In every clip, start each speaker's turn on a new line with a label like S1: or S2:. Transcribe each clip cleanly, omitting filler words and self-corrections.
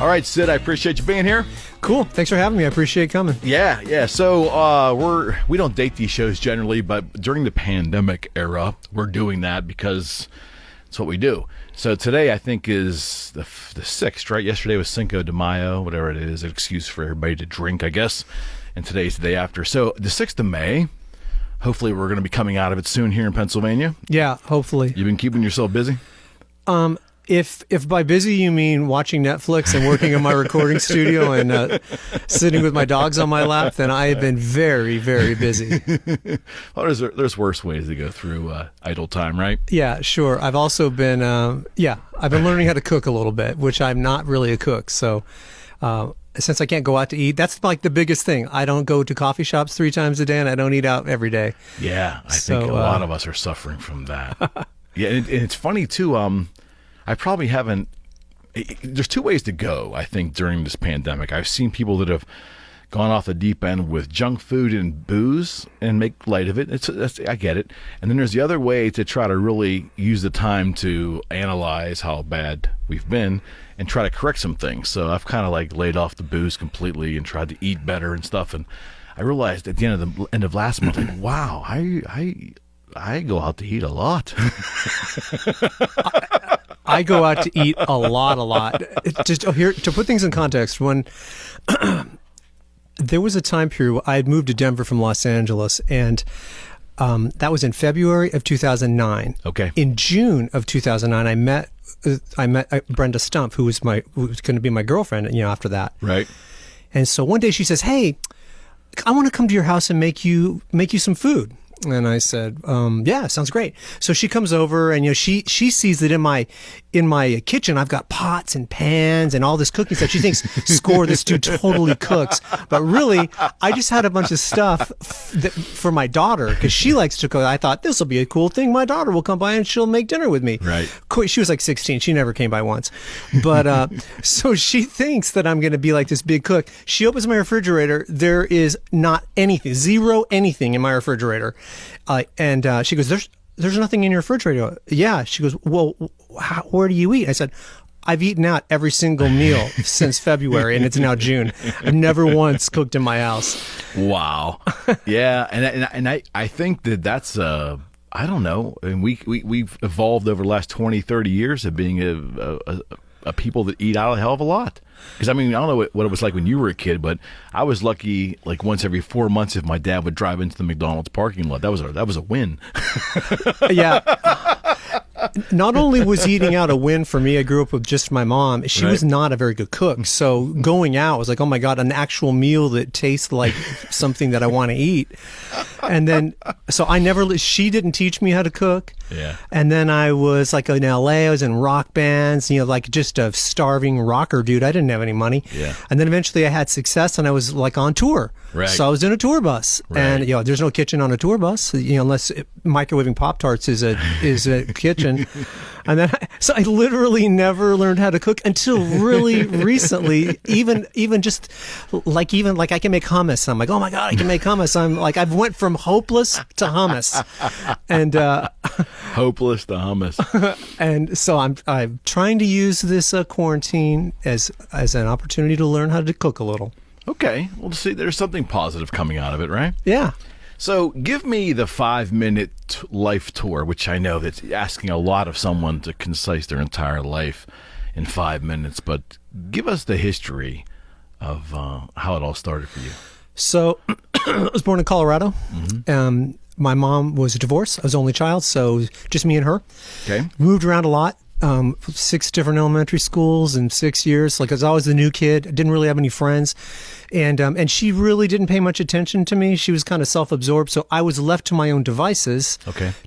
S1: All right, Sid, I appreciate you being here.
S2: Cool. Thanks for having me. I appreciate coming.
S1: Yeah. So we don't date these shows generally, but during the pandemic era, we're doing that because it's what we do. So today, I think, is the 6th, right? Yesterday was Cinco de Mayo, whatever it is, an excuse for everybody to drink, I guess. And today's the day after. So the 6th of May, hopefully we're going to be coming out of it soon here in Pennsylvania.
S2: Yeah, hopefully.
S1: You've been keeping yourself busy?
S2: If by busy you mean watching Netflix and working in my recording studio and sitting with my dogs on my lap, then I have been very, very busy.
S1: Well, there's worse ways to go through idle time, right?
S2: Yeah, sure. I've also been, I've been learning how to cook a little bit, which I'm not really a cook. So since I can't go out to eat, that's like the biggest thing. I don't go to coffee shops 3 times a day, and I don't eat out every day.
S1: Yeah, I think a lot of us are suffering from that. Yeah, and it's funny, too. I probably haven't. There's 2 ways to go, I think, during this pandemic. I've seen people that have gone off the deep end with junk food and booze and make light of it. I get it. And then there's the other way to try to really use the time to analyze how bad we've been and try to correct some things. So I've kind of like laid off the booze completely and tried to eat better and stuff. And I realized at the end of last month, like, wow, I go out to eat a lot.
S2: I go out to eat a lot. Here to put things in context, when there was a time period I had moved to Denver from Los Angeles, and that was in February of 2009.
S1: Okay.
S2: In June of 2009, I met Brenda Stump, who was going to be my girlfriend. After that,
S1: right.
S2: And so one day she says, "Hey, I want to come to your house and make you some food." And I said, yeah, sounds great. So she comes over and, she sees that in my kitchen, I've got pots and pans and all this cooking stuff. She thinks, score, this dude totally cooks. But really, I just had a bunch of stuff for my daughter because she likes to cook. I thought this will be a cool thing. My daughter will come by and she'll make dinner with me.
S1: Right.
S2: She was like 16. She never came by once. But so she thinks that I'm going to be like this big cook. She opens my refrigerator. There is not anything, zero anything in my refrigerator. And she goes, there's nothing in your refrigerator. Yeah. She goes, well, where do you eat? I said, I've eaten out every single meal since February, and it's now June. I've never once cooked in my house. Wow.
S1: Yeah. And I think that's I don't know. And we've evolved over the last 20, 30 years of being a people that eat out a hell of a lot. Because, I don't know what it was like when you were a kid, but I was lucky like once every 4 months if my dad would drive into the McDonald's parking lot. That was a win.
S2: Yeah. Not only was eating out a win for me, I grew up with just my mom. She was not a very good cook. So going out was like, oh my God, an actual meal that tastes like something that I want to eat. And then, so she didn't teach me how to cook.
S1: Yeah.
S2: And then I was like in LA, I was in rock bands, like just a starving rocker dude. I didn't have any money.
S1: Yeah.
S2: And then eventually I had success and I was like on tour.
S1: Right.
S2: So I was in a tour bus.
S1: Right.
S2: And, there's no kitchen on a tour bus, unless microwaving Pop-Tarts is a kitchen. And then, so I literally never learned how to cook until really recently. Even like I can make hummus. I'm like, oh my God, I can make hummus. I'm like, I've went from hopeless to hummus, and
S1: hopeless to hummus.
S2: And so I'm trying to use this quarantine as an opportunity to learn how to cook a little.
S1: Okay, well, see, there's something positive coming out of it, right?
S2: Yeah.
S1: So give me the 5-minute life tour, which I know that's asking a lot of someone to concise their entire life in 5 minutes, but give us the history of how it all started for you. So
S2: I was born in Colorado. Mm-hmm. My mom was divorced. I was the only child, so just me and her.
S1: Okay.
S2: Moved around a lot. 6 different elementary schools in 6 years. Like I was always the new kid. I didn't really have any friends. And she really didn't pay much attention to me. She was kind of self-absorbed. So I was left to my own devices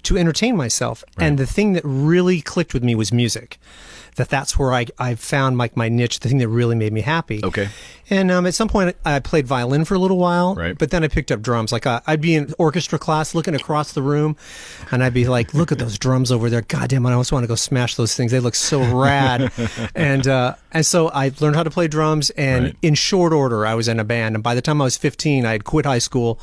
S2: to entertain myself. Right. And the thing that really clicked with me was music. That's where I found like my niche, the thing that really made me happy.
S1: Okay.
S2: And at some point, I played violin for a little while, but then I picked up drums. Like I'd be in orchestra class looking across the room, and I'd be like, look at those drums over there. God damn, I almost want to go smash those things. They look so rad. And so I learned how to play drums, and in short order, I was in a band. And by the time I was 15, I had quit high school,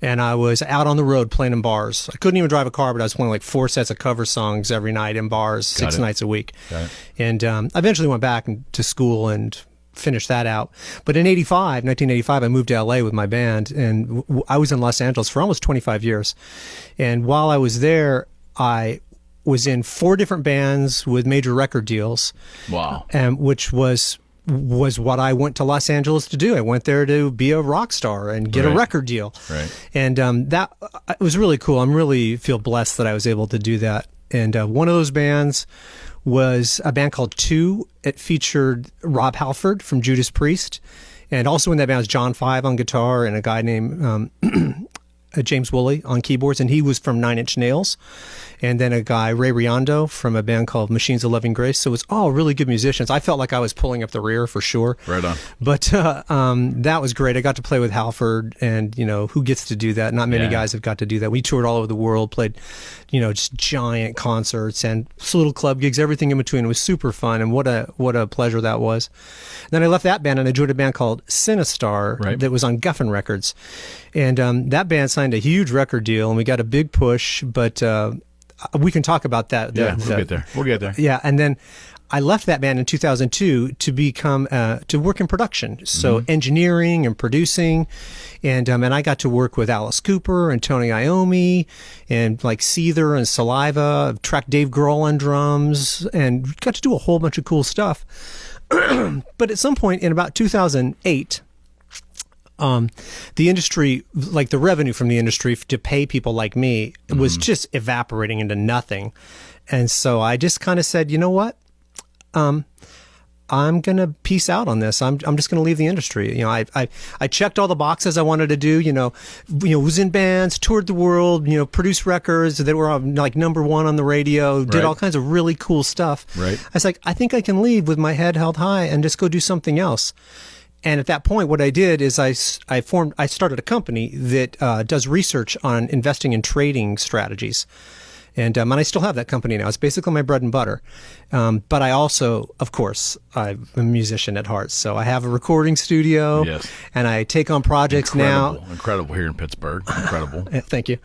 S2: and I was out on the road playing in bars. I couldn't even drive a car, but I was playing like 4 sets of cover songs every night in bars, 6 nights a week. And I eventually went back to school and finish that out. But in 1985, I moved to LA with my band, and I was in Los Angeles for almost 25 years. And while I was there, I was in 4 different bands with major record deals.
S1: Wow.
S2: And which was what I went to Los Angeles to do. I went there to be a rock star and get a record deal.
S1: Right.
S2: And that it was really cool. I'm really feel blessed that I was able to do that. And one of those bands was a band called Two. It featured Rob Halford from Judas Priest. And also in that band was John Five on guitar and a guy named James Woolley on keyboards, and he was from Nine Inch Nails. And then a guy, Ray Riondo, from a band called Machines of Loving Grace. So it was all really good musicians. I felt like I was pulling up the rear for sure.
S1: Right on.
S2: But that was great. I got to play with Halford, and, who gets to do that? Not many guys have got to do that. We toured all over the world, played, just giant concerts and little club gigs, everything in between. It was super fun, and what a pleasure that was. And then I left that band, and I joined a band called Sinistar that was on Guffin Records. And that band signed a huge record deal, and we got a big push, but we can talk about that.
S1: We'll get there.
S2: Yeah, and then I left that band in 2002 to become to work in production, so engineering and producing, and I got to work with Alice Cooper and Tony Iommi and like Seether and Saliva. Tracked Dave Grohl on drums, and got to do a whole bunch of cool stuff. But at some point in about 2008. The industry, like the revenue from the industry to pay people like me, was just evaporating into nothing. And so I just kind of said, you know what? I'm going to peace out on this. I'm just going to leave the industry. I checked all the boxes I wanted to do, was in bands, toured the world, produced records that were like #1 on the radio, did all kinds of really cool stuff.
S1: Right.
S2: I was like, I think I can leave with my head held high and just go do something else. And at that point, what I did is I started a company that does research on investing and trading strategies. And I still have that company now. It's basically my bread and butter. But I also, of course, I'm a musician at heart. So I have a recording studio.
S1: Yes.
S2: And I take on projects now.
S1: Incredible here in Pittsburgh. Incredible.
S2: Thank you.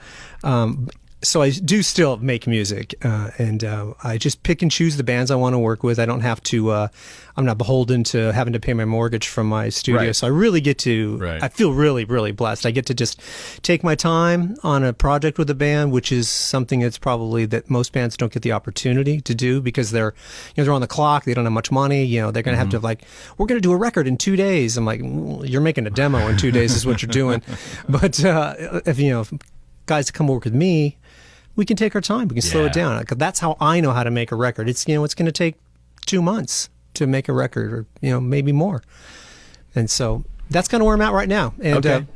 S2: So I do still make music, and I just pick and choose the bands I want to work with. I don't have to, I'm not beholden to having to pay my mortgage from my studio.
S1: Right.
S2: So I really get to,
S1: Right.
S2: I feel really, really blessed. I get to just take my time on a project with a band, which is something that's probably that most bands don't get the opportunity to do because they're on the clock. They don't have much money. They're going to have to we're going to do a record in 2 days. I'm like, you're making a demo in 2 days is what you're doing. But if guys come work with me, we can take our time. We can slow it down. That's how I know how to make a record. It's it's going to take 2 months to make a record, or maybe more. And so that's kind of where I'm at right now. And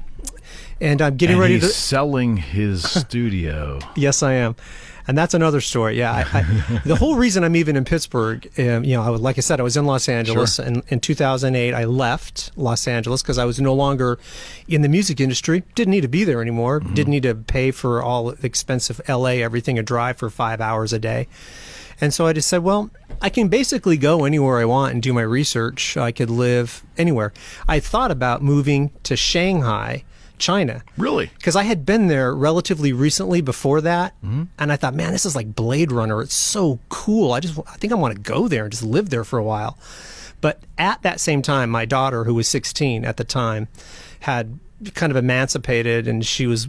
S2: and I'm getting ready to
S1: selling his studio.
S2: Yes, I am. And that's another story. Yeah, the whole reason I'm even in Pittsburgh, like I said, I was in Los Angeles, and in 2008 I left Los Angeles because I was no longer in the music industry. Didn't need to be there anymore. Didn't need to pay for all the expensive LA everything and drive for 5 hours a day. And so I just said, well, I can basically go anywhere I want and do my research. I could live anywhere. I thought about moving to Shanghai, China.
S1: Really?
S2: Because I had been there relatively recently before that, and I thought, man, this is like Blade Runner. It's so cool. I think I want to go there and just live there for a while. But at that same time, my daughter, who was 16 at the time, had kind of emancipated, and she was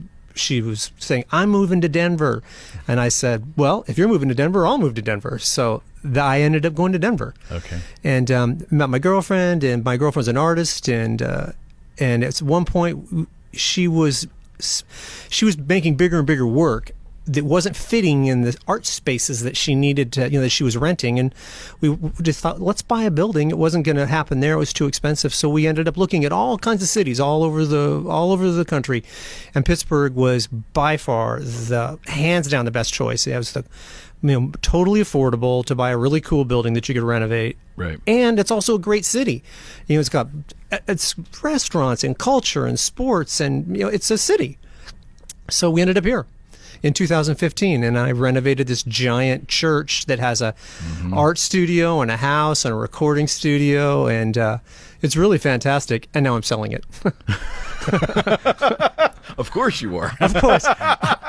S2: saying, I'm moving to Denver. And I said, well, if you're moving to Denver, I'll move to Denver. So I ended up going to Denver.
S1: Okay.
S2: And met my girlfriend, and my girlfriend's an artist, and at one point she was making bigger and bigger work that wasn't fitting in the art spaces that she needed to, that she was renting. And we just thought, let's buy a building. It wasn't going to happen there. It was too expensive. So we ended up looking at all kinds of cities all over the country. And Pittsburgh was by far the hands down the best choice. It was totally affordable to buy a really cool building that you could renovate.
S1: Right.
S2: And it's also a great city. It's restaurants and culture and sports, and it's a city. So we ended up here in 2015, and I renovated this giant church that has a art studio and a house and a recording studio, and it's really fantastic. And now I'm selling it.
S1: Of course you are.
S2: Of course.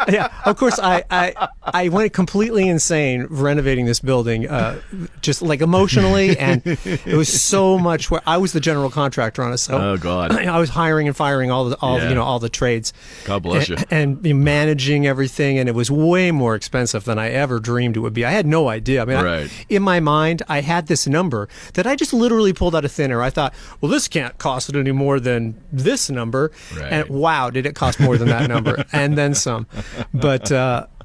S2: Yeah, of course, I went completely insane renovating this building, just like emotionally, and it was so much. Where I was the general contractor on it, so
S1: oh God,
S2: I was hiring and firing all the trades.
S1: God bless you.
S2: And managing everything, and it was way more expensive than I ever dreamed it would be. I had no idea. I mean, in my mind, I had this number that I just literally pulled out of thin air. I thought, well, this can't cost it any more than this number, and wow, did it cost more than that number, and then some. But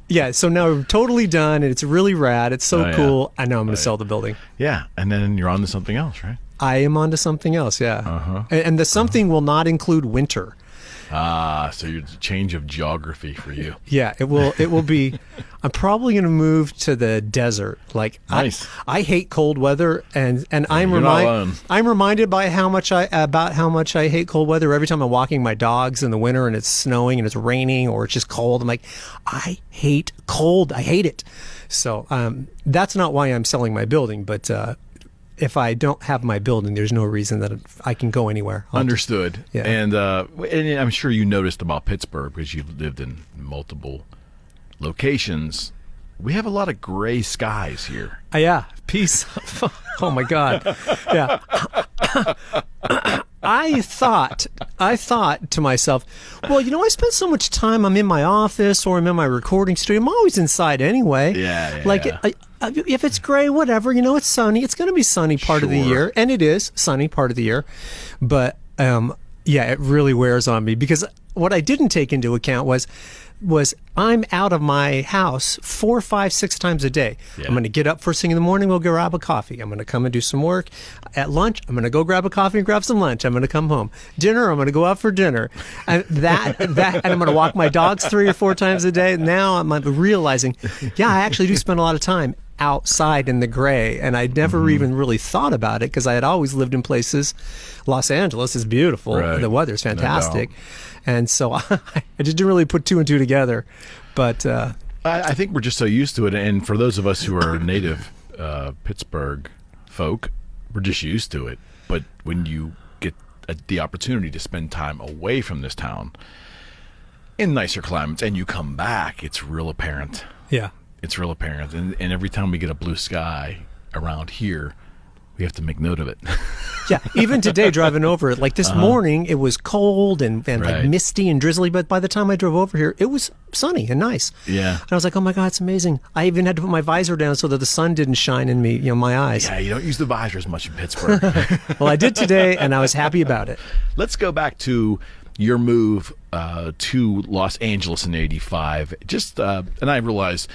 S2: yeah, so now we're totally done, and it's really rad. It's so cool. I know I'm going to sell the building.
S1: Yeah, and then you're on to something else, right?
S2: I am on to something else, yeah. And the something will not include winter.
S1: So you're a change of geography for you.
S2: Yeah, it will be. I'm probably going to move to the desert. Like,
S1: nice.
S2: I hate cold weather, and I'm reminded by how much I hate cold weather every time I'm walking my dogs in the winter and it's snowing and it's raining or it's just cold. I'm like, I hate cold. I hate it. So that's not why I'm selling my building, but. If I don't have my building, there's no reason that I can go anywhere.
S1: Understood.
S2: Yeah.
S1: And I'm sure you noticed about Pittsburgh because you've lived in multiple locations. We have a lot of gray skies here.
S2: Yeah. Peace. Oh my God. Yeah. I thought to myself, well, I spend so much time. I'm in my office or I'm in my recording studio. I'm always inside anyway.
S1: Yeah.
S2: If it's gray, whatever, it's sunny. It's going to be sunny part of the year, and it is sunny part of the year. But it really wears on me because what I didn't take into account was I'm out of my house 4, 5, 6 times a day. Yeah. I'm going to get up first thing in the morning, we'll go grab a coffee. I'm going to come and do some work. At lunch, I'm going to go grab a coffee and grab some lunch. I'm going to come home. Dinner, I'm going to go out for dinner. And and I'm going to walk my dogs 3 or 4 times a day. Now I'm realizing, I actually do spend a lot of time outside in the gray, and I never even really thought about it because I had always lived in places. Los Angeles is beautiful. Right. The weather's fantastic. And so I just didn't really put 2 and 2 together. But
S1: I think we're just so used to it. And for those of us who are native Pittsburgh folk, we're just used to it. But when you get the opportunity to spend time away from this town in nicer climates and you come back, it's real apparent.
S2: Yeah.
S1: It's real apparent. And every time we get a blue sky around here, we have to make note of it.
S2: Yeah, even today driving over it, like this morning, it was cold and like misty and drizzly, but by the time I drove over here, it was sunny and nice.
S1: Yeah.
S2: And I was like, oh my God, it's amazing. I even had to put my visor down so that the sun didn't shine in me, my eyes.
S1: Yeah, you don't use the visor as much in Pittsburgh.
S2: Well, I did today, and I was happy about it.
S1: Let's go back to your move to Los Angeles in '85. And I realized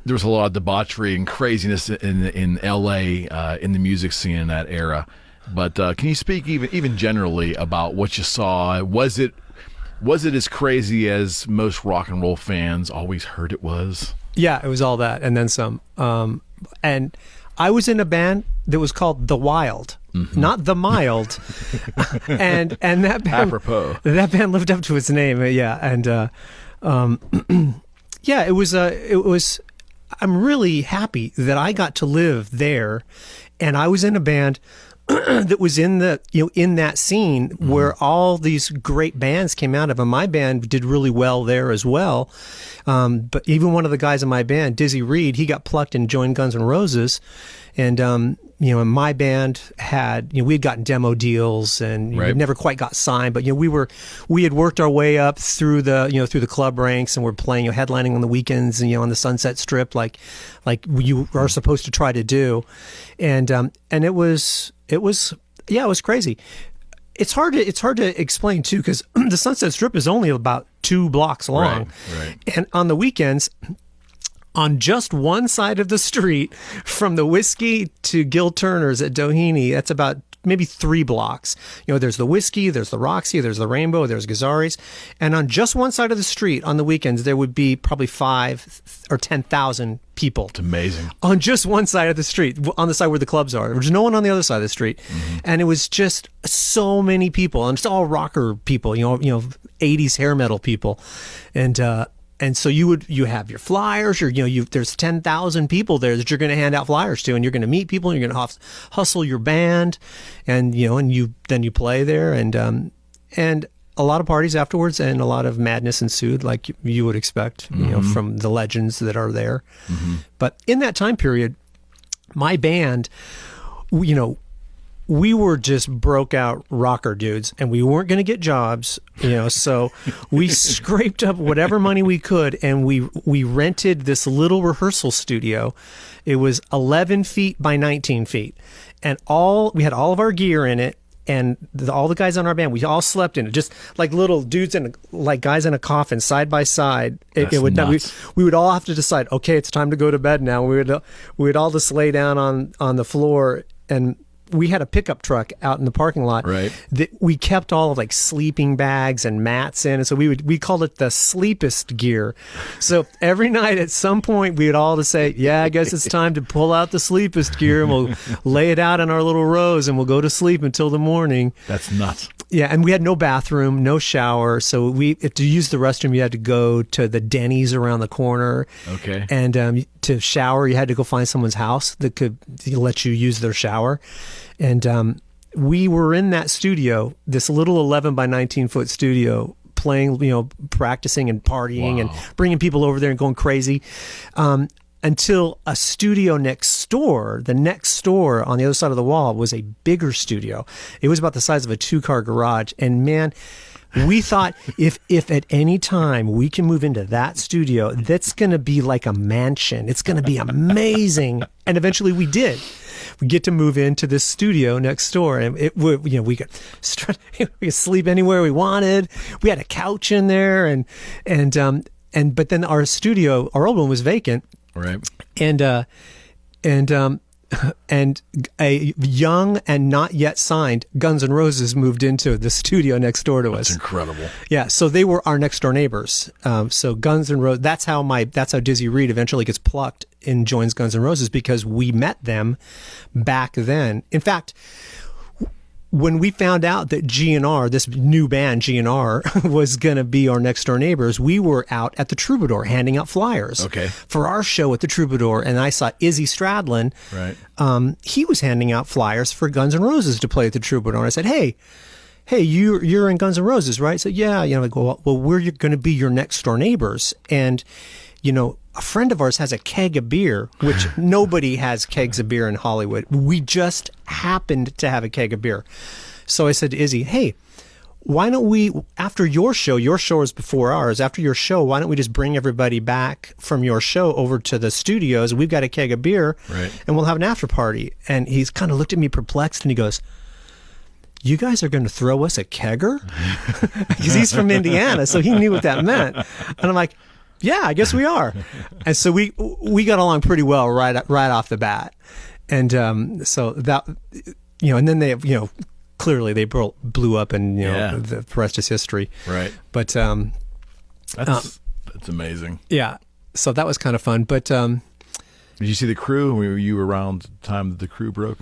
S1: there was a lot of debauchery and craziness in L.A. In the music scene in that era. But can you speak even generally about what you saw? Was it as crazy as most rock and roll fans always heard it was?
S2: Yeah, it was all that and then some. And I was in a band that was called The Wild, not The Mild. and that band,
S1: apropos,
S2: that band lived up to its name. Yeah, and it was. I'm really happy that I got to live there, and I was in a band that was in that scene where all these great bands came out of, and my band did really well there as well. But even one of the guys in my band, Dizzy Reed, he got plucked and joined Guns N' Roses, and my band had, we had gotten demo deals and we never quite got signed, but we had worked our way up through the club ranks, and we're playing, headlining on the weekends and on the Sunset Strip, like you are supposed to try to do, and it was crazy. It's hard to explain too, because the Sunset Strip is only about 2 blocks long, and on the weekends, on just one side of the street, from the Whiskey to Gil Turner's at Doheny, that's about maybe 3 blocks. There's the Whiskey, there's the Roxy, there's the Rainbow, there's Gazzari's. And on just one side of the street on the weekends, there would be probably 5 or 10,000 people.
S1: It's amazing.
S2: On just one side of the street, on the side where the clubs are. There was no one on the other side of the street. And it was just so many people, and it's all rocker people, 80s hair metal people. And so you have your flyers, there's 10,000 people there that you're going to hand out flyers to, and you're going to meet people, and you're going to hustle your band, and then you play there, and a lot of parties afterwards, and a lot of madness ensued, like you would expect, from the legends that are there. Mm-hmm. But in that time period, my band, we were just broke out rocker dudes, and we weren't going to get jobs, so we scraped up whatever money we could, and we rented this little rehearsal studio. It was 11 feet by 19 feet, and we had all of our gear in it, and all the guys on our band, we all slept in it, just like little dudes like guys in a coffin, side by side. We would all have to decide, okay, it's time to go to bed now. We would all just lay down on the floor, and we had a pickup truck out in the parking lot.
S1: Right.
S2: That we kept all of like sleeping bags and mats in, and so we called it the sleepest gear. So every night at some point we would all just say, "Yeah, I guess it's time to pull out the sleepest gear, and we'll lay it out in our little rows, and we'll go to sleep until the morning."
S1: That's nuts.
S2: Yeah, and we had no bathroom, no shower, so to use the restroom you had to go to the Denny's around the corner.
S1: Okay.
S2: And to shower you had to go find someone's house that could let you use their shower. And we were in that studio, this little 11 by 19 foot studio, playing, practicing and partying and bringing people over there and going crazy, until a studio next door, the next door on the other side of the wall, was a bigger studio. It was about the size of a 2-car garage. And man, we thought if at any time we can move into that studio, that's going to be like a mansion. It's going to be amazing. And eventually we did. We get to move into this studio next door, and we could sleep anywhere we wanted. We had a couch in there, but then our studio, our old one, was vacant.
S1: Right.
S2: And a young and not yet signed Guns N' Roses moved into the studio next door to us.
S1: That's incredible.
S2: Yeah, so they were our next door neighbors. So Guns N' Roses. That's how Dizzy Reed eventually gets plucked and joins Guns N' Roses, because we met them back then. In fact, when we found out that GNR, this new band GNR, was going to be our next door neighbors, we were out at the Troubadour handing out flyers for our show at the Troubadour, and I saw Izzy Stradlin.
S1: Right.
S2: He was handing out flyers for Guns N' Roses to play at the Troubadour, and I said, hey, you're in Guns N' Roses, right? So yeah, well, we're going to be your next door neighbors, and a friend of ours has a keg of beer, which nobody has kegs of beer in Hollywood. We just happened to have a keg of beer. So I said to Izzy, hey, why don't we, after your show is before ours, after your show, why don't we just bring everybody back from your show over to the studios? We've got a keg of beer, and we'll have an after party. And he's kind of looked at me perplexed, and he goes, you guys are going to throw us a kegger? Because he's from Indiana, so he knew what that meant. And I'm like, yeah, I guess we are. And so we got along pretty well right off the bat. And so that, and then they, clearly they blew up, and the rest is history.
S1: Right.
S2: But
S1: that's amazing.
S2: Yeah. So that was kind of fun. But
S1: did you see the Crew? Were you around the time that the Crew broke?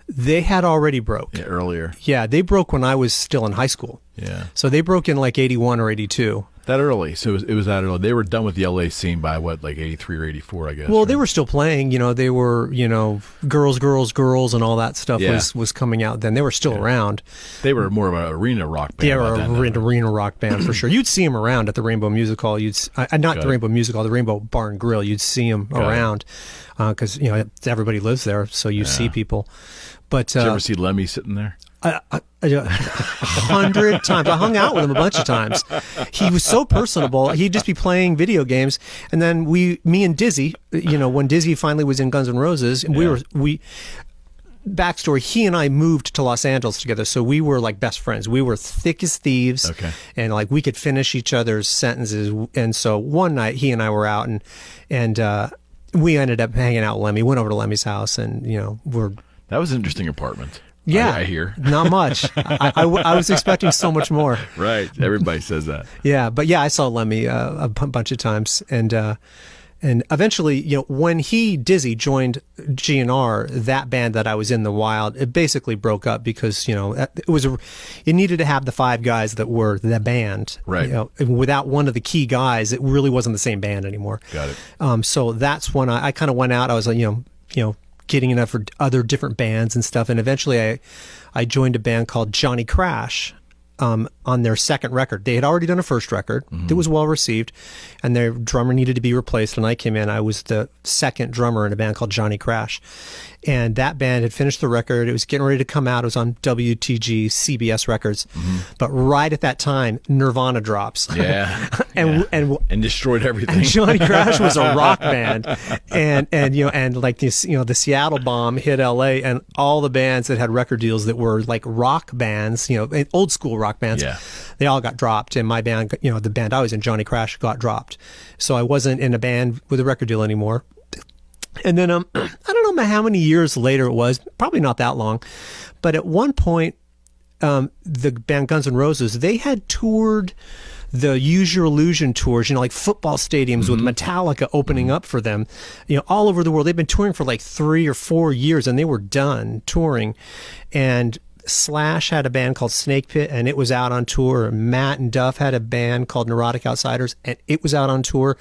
S2: They had already broke.
S1: Yeah, earlier.
S2: Yeah, they broke when I was still in high school.
S1: Yeah.
S2: So they broke in like 81 or 82.
S1: That early. So it was that early. They were done with the LA scene by what, like 83 or 84, I guess.
S2: Well, they were still playing, they were, Girls, Girls, Girls and all that stuff was coming out then. They were still around.
S1: They were more of an arena rock band.
S2: They were an arena rock band for sure. You'd see them around at the Rainbow Music Hall. Not the Rainbow Music Hall, the Rainbow Bar and Grill. You'd see them around because, everybody lives there, so you see people. But
S1: did you ever see Lemmy sitting there?
S2: 100 times. I hung out with him a bunch of times. He was so personable. He'd just be playing video games, and then me and Dizzy, when Dizzy finally was in Guns N' Roses, and backstory, he and I moved to Los Angeles together, so we were like best friends. We were thick as thieves, and like we could finish each other's sentences. And so one night he and I were out, and we ended up hanging out with Lemmy. Went over to Lemmy's house, and
S1: that was an interesting apartment.
S2: Yeah,
S1: I hear.
S2: Not much. I was expecting so much more.
S1: Right. Everybody says that.
S2: Yeah, but I saw Lemmy a bunch of times, and eventually, when Dizzy joined GNR, that band that I was in, The Wild, it basically broke up because it needed to have the 5 guys that were the band.
S1: Right.
S2: Without one of the key guys, it really wasn't the same band anymore.
S1: Got it.
S2: So that's when I kind of went out. I was like, getting enough for other different bands and stuff, and eventually I joined a band called Johnny Crash, on their second record. They had already done a first record that was well received, and their drummer needed to be replaced. When I came in, I was the second drummer in a band called Johnny Crash. And that band had finished the record. It was getting ready to come out. It was on WTG, CBS Records. But right at that time, Nirvana drops.
S1: Yeah.
S2: and
S1: destroyed everything.
S2: And Johnny Crash was a rock band. And like this, the Seattle bomb hit LA, and all the bands that had record deals that were like rock bands, old school rock bands, they all got dropped. And my band, the band I was in, Johnny Crash, got dropped. So I wasn't in a band with a record deal anymore. And then, I don't know how many years later it was, probably not that long, but at one point, the band Guns N' Roses, they had toured the Use Your Illusion tours, like football stadiums with Metallica opening up for them, all over the world. They've been touring for like 3 or 4 years, and they were done touring. And Slash had a band called Snake Pit, and it was out on tour. Matt and Duff had a band called Neurotic Outsiders, and it was out on tour.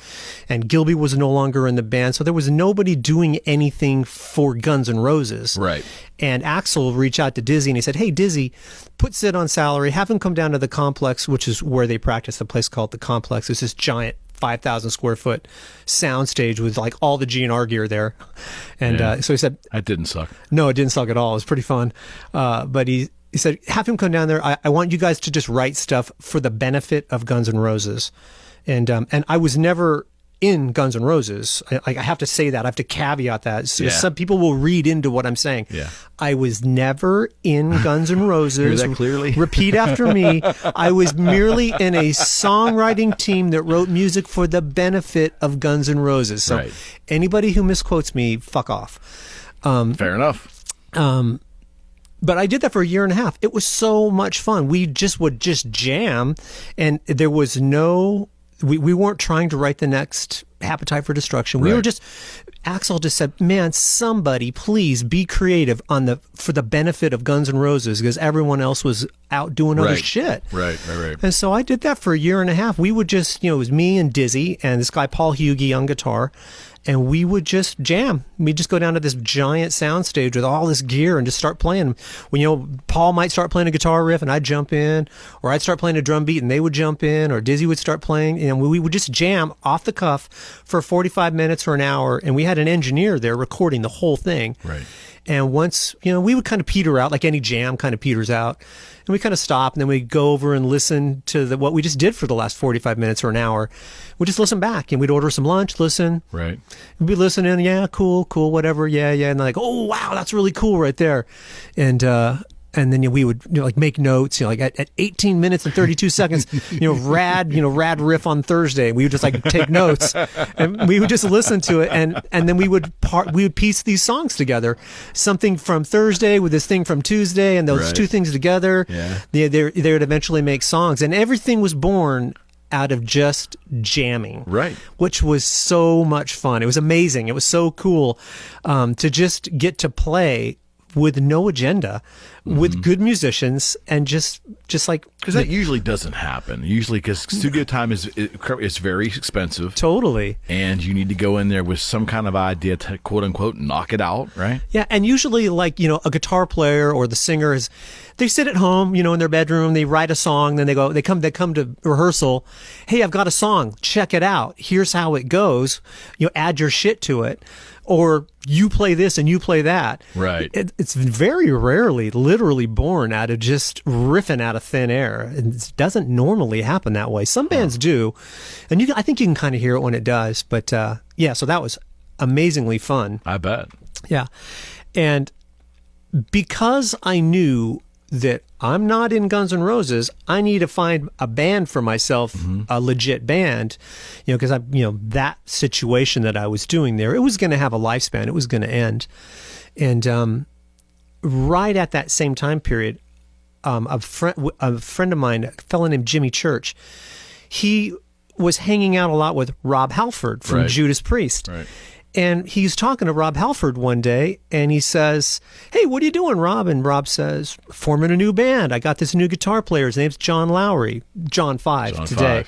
S2: And Gilby was no longer in the band, so there was nobody doing anything for Guns N' Roses.
S1: Right.
S2: And Axl reached out to Dizzy, and he said, "Hey, Dizzy, put Sid on salary, have him come down to the Complex," which is where they practice, a place called the Complex. It's this giant 5,000 square foot soundstage with like all the GNR gear there. And so he said,
S1: that didn't suck.
S2: No, it didn't suck at all. It was pretty fun. But he said, have him come down there. I want you guys to just write stuff for the benefit of Guns N' Roses. And I was never in Guns N' Roses. I have to say that. I have to caveat that. So some people will read into what I'm saying.
S1: Yeah.
S2: I was never in Guns N' Roses.
S1: Hear that clearly?
S2: Repeat after me. I was merely in a songwriting team that wrote music for the benefit of Guns N' Roses. So anybody who misquotes me, fuck off.
S1: Fair enough.
S2: But I did that for a year and a half. It was so much fun. We just would jam, and there was no... We weren't trying to write the next Appetite for Destruction. We were just... Axl just said, man, somebody please be creative for the benefit of Guns N' Roses, because everyone else was out doing other shit.
S1: Right.
S2: And so I did that for a year and a half. We would just, it was me and Dizzy and this guy Paul Hughey on guitar, and we would just jam. We'd just go down to this giant soundstage with all this gear and just start playing. When, Paul might start playing a guitar riff and I'd jump in, or I'd start playing a drum beat and they would jump in, or Dizzy would start playing, and we would just jam off the cuff for 45 minutes or an hour, and we had an engineer there recording the whole thing.
S1: Right.
S2: And once, we would kind of peter out, like any jam kind of peters out. And we kind of stop, and then we'd go over and listen to what we just did for the last 45 minutes or an hour. We'd just listen back, and we'd order some lunch, listen.
S1: Right.
S2: We'd be listening, yeah, cool, whatever, yeah. And they're like, oh, wow, that's really cool right there. And then we would make notes, like at 18 minutes and 32 seconds, rad riff on Thursday. We would just take notes, and we would just listen to it, and then we would piece these songs together, something from Thursday with this thing from Tuesday, and those two things together. Yeah. They would eventually make songs, and everything was born out of just jamming, right? Which was so much fun. It was amazing. It was so cool to just get to play with no agenda, with good musicians, and just like,
S1: because that usually doesn't happen. Usually, because studio time is very expensive.
S2: Totally.
S1: And you need to go in there with some kind of idea to quote unquote knock it out, right?
S2: Yeah, and usually a guitar player or the singer they sit at home, in their bedroom, they write a song, then they come to rehearsal. Hey, I've got a song. Check it out. Here's how it goes. Add your shit to it. Or you play this and you play that. Right. It's very rarely literally born out of just riffing out of thin air. It doesn't normally happen that way. Some bands do, and I think you can kind of hear it when it does. But so that was amazingly fun.
S1: I bet.
S2: Yeah, and because I knew that I'm not in Guns N' Roses, I need to find a band for myself, a legit band, because that situation that I was doing there, it was going to have a lifespan. It was going to end. And right at that same time period, a friend of mine, a fellow named Jimmy Church, he was hanging out a lot with Rob Halford from Judas Priest. Right. And he's talking to Rob Halford one day, and he says, hey, what are you doing, Rob? And Rob says, forming a new band. I got this new guitar player. His name's John Lowry, John 5 today.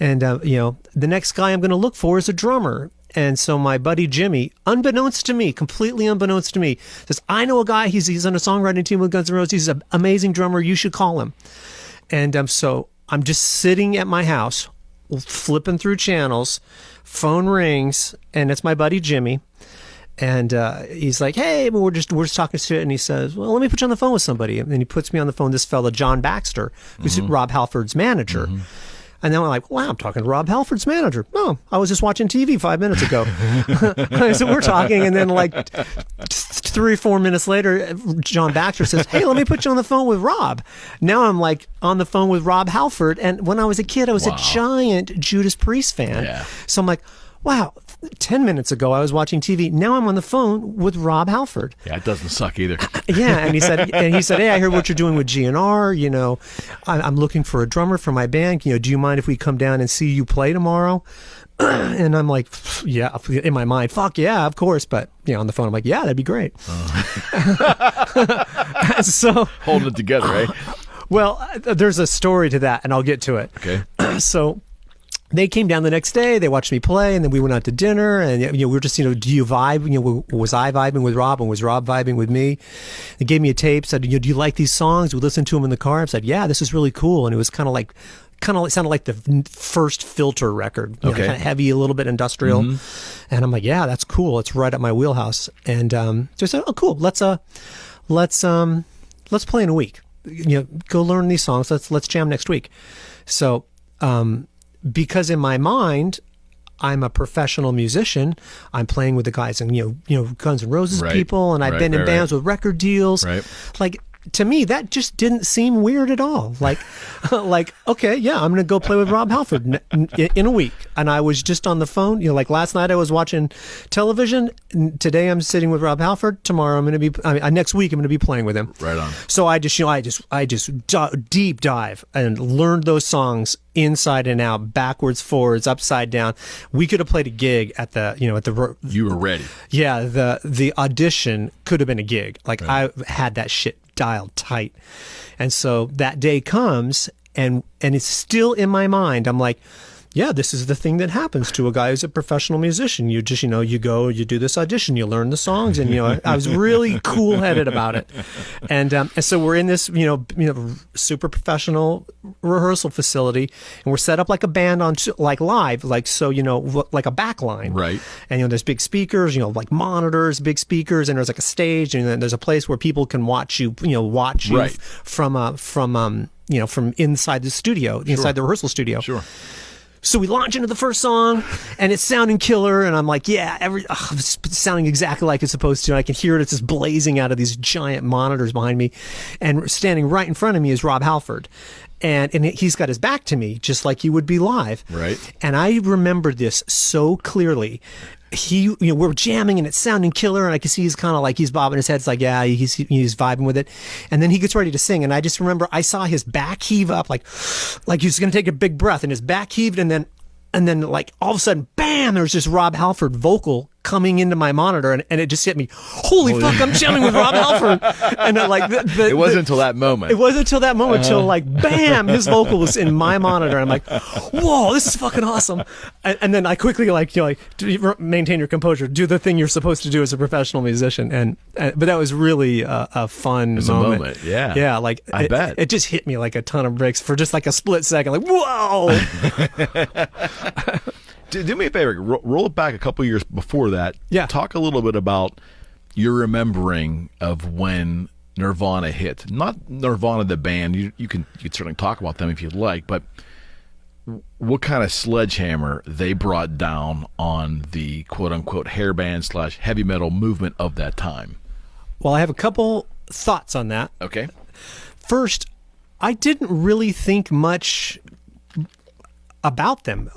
S2: And, the next guy I'm going to look for is a drummer. And so my buddy Jimmy, unbeknownst to me, completely unbeknownst to me, says, I know a guy, he's on a songwriting team with Guns N' Roses. He's an amazing drummer. You should call him. And so I'm just sitting at my house, flipping through channels, phone rings, and it's my buddy Jimmy. And he's like, hey, we're just talking shit. And he says, well, let me put you on the phone with somebody. And then he puts me on the phone with this fella, John Baxter, who's Rob Halford's manager. And then I'm like, wow, I'm talking to Rob Halford's manager. Oh, I was just watching TV 5 minutes ago. So we're talking, and then like 3 or 4 minutes later, John Baxter says, hey, let me put you on the phone with Rob. Now I'm like on the phone with Rob Halford. And when I was a kid, I was a giant Judas Priest fan. Yeah. So I'm like, wow, 10 minutes ago I was watching TV. Now I'm on the phone with Rob Halford.
S1: Yeah, it doesn't suck either.
S2: Yeah, and he said, hey, I heard what you're doing with GNR. You know, I'm looking for a drummer for my band. You know, do you mind if we come down and see you play tomorrow? And I'm like, yeah, in my mind, fuck yeah, of course. But on the phone, I'm like, yeah, that'd be great. So
S1: holding it together, right?
S2: Well, there's a story to that, and I'll get to it.
S1: Okay.
S2: So they came down the next day, they watched me play, and then we went out to dinner, and we were just, do you vibe? Was I vibing with Rob, and was Rob vibing with me? They gave me a tape, said, do you like these songs? We listened to them in the car. I said, yeah, this is really cool. And it was kind of sounded like the first Filter record, kind of heavy, a little bit industrial. And I'm like, yeah, that's cool. It's right up my wheelhouse. And so I said, oh, cool. Let's play in a week. Go learn these songs. Let's jam next week. So, because in my mind, I'm a professional musician. I'm playing with the guys and Guns N' Roses people, and I've been in bands with record deals. Right. Like, to me, that just didn't seem weird at all. Like, okay, yeah, I'm going to go play with Rob Halford in a week. And I was just on the phone. Like last night I was watching television. Today I'm sitting with Rob Halford. Tomorrow I'm going to be, next week I'm going to be playing with him. Right on. So I just deep dive and learned those songs inside and out, backwards, forwards, upside down. We could have played a gig at the,
S1: You were ready.
S2: Yeah, the audition could have been a gig. Like I had that shit dialed tight. And so that day comes and it's still in my mind. I'm like, yeah, this is the thing that happens to a guy who's a professional musician. You just, you go, you do this audition, you learn the songs, and I was really cool-headed about it. And so we're in this, super professional rehearsal facility, and we're set up like a band on like live, like so, like a back line. Right. And there's big speakers, like monitors, big speakers, and there's like a stage, and then there's a place where people can watch you, from inside the studio, inside the rehearsal studio. Sure. So we launch into the first song, and it's sounding killer, and I'm like, yeah, it's sounding exactly like it's supposed to. And I can hear it. It's just blazing out of these giant monitors behind me. And standing right in front of me is Rob Halford. And he's got his back to me, just like he would be live. Right. And I remember this so clearly. We're jamming and it's sounding killer, and I can see he's kind of like he's bobbing his head. It's like, yeah, he's vibing with it. And then he gets ready to sing, and I just remember I saw his back heave up, like he was going to take a big breath, and his back heaved, and then like all of a sudden, bam! There's this Rob Halford vocal coming into my monitor, and it just hit me. Holy fuck! I'm jamming with Rob Halford, and it
S1: wasn't until that moment.
S2: It wasn't until that moment, till like bam, his vocal was in my monitor. I'm like, whoa, this is fucking awesome. And then I quickly maintain your composure, do the thing you're supposed to do as a professional musician, but that was really a fun moment.
S1: Yeah,
S2: yeah. Like
S1: I bet
S2: it just hit me like a ton of bricks for just like a split second. Like whoa.
S1: Do me a favor, roll it back a couple years before that. Yeah. Talk a little bit about your remembering of when Nirvana hit. Not Nirvana the band. You can certainly talk about them if you'd like, but what kind of sledgehammer they brought down on the quote-unquote hair band / heavy metal movement of that time.
S2: Well, I have a couple thoughts on that.
S1: Okay.
S2: First, I didn't really think much about them,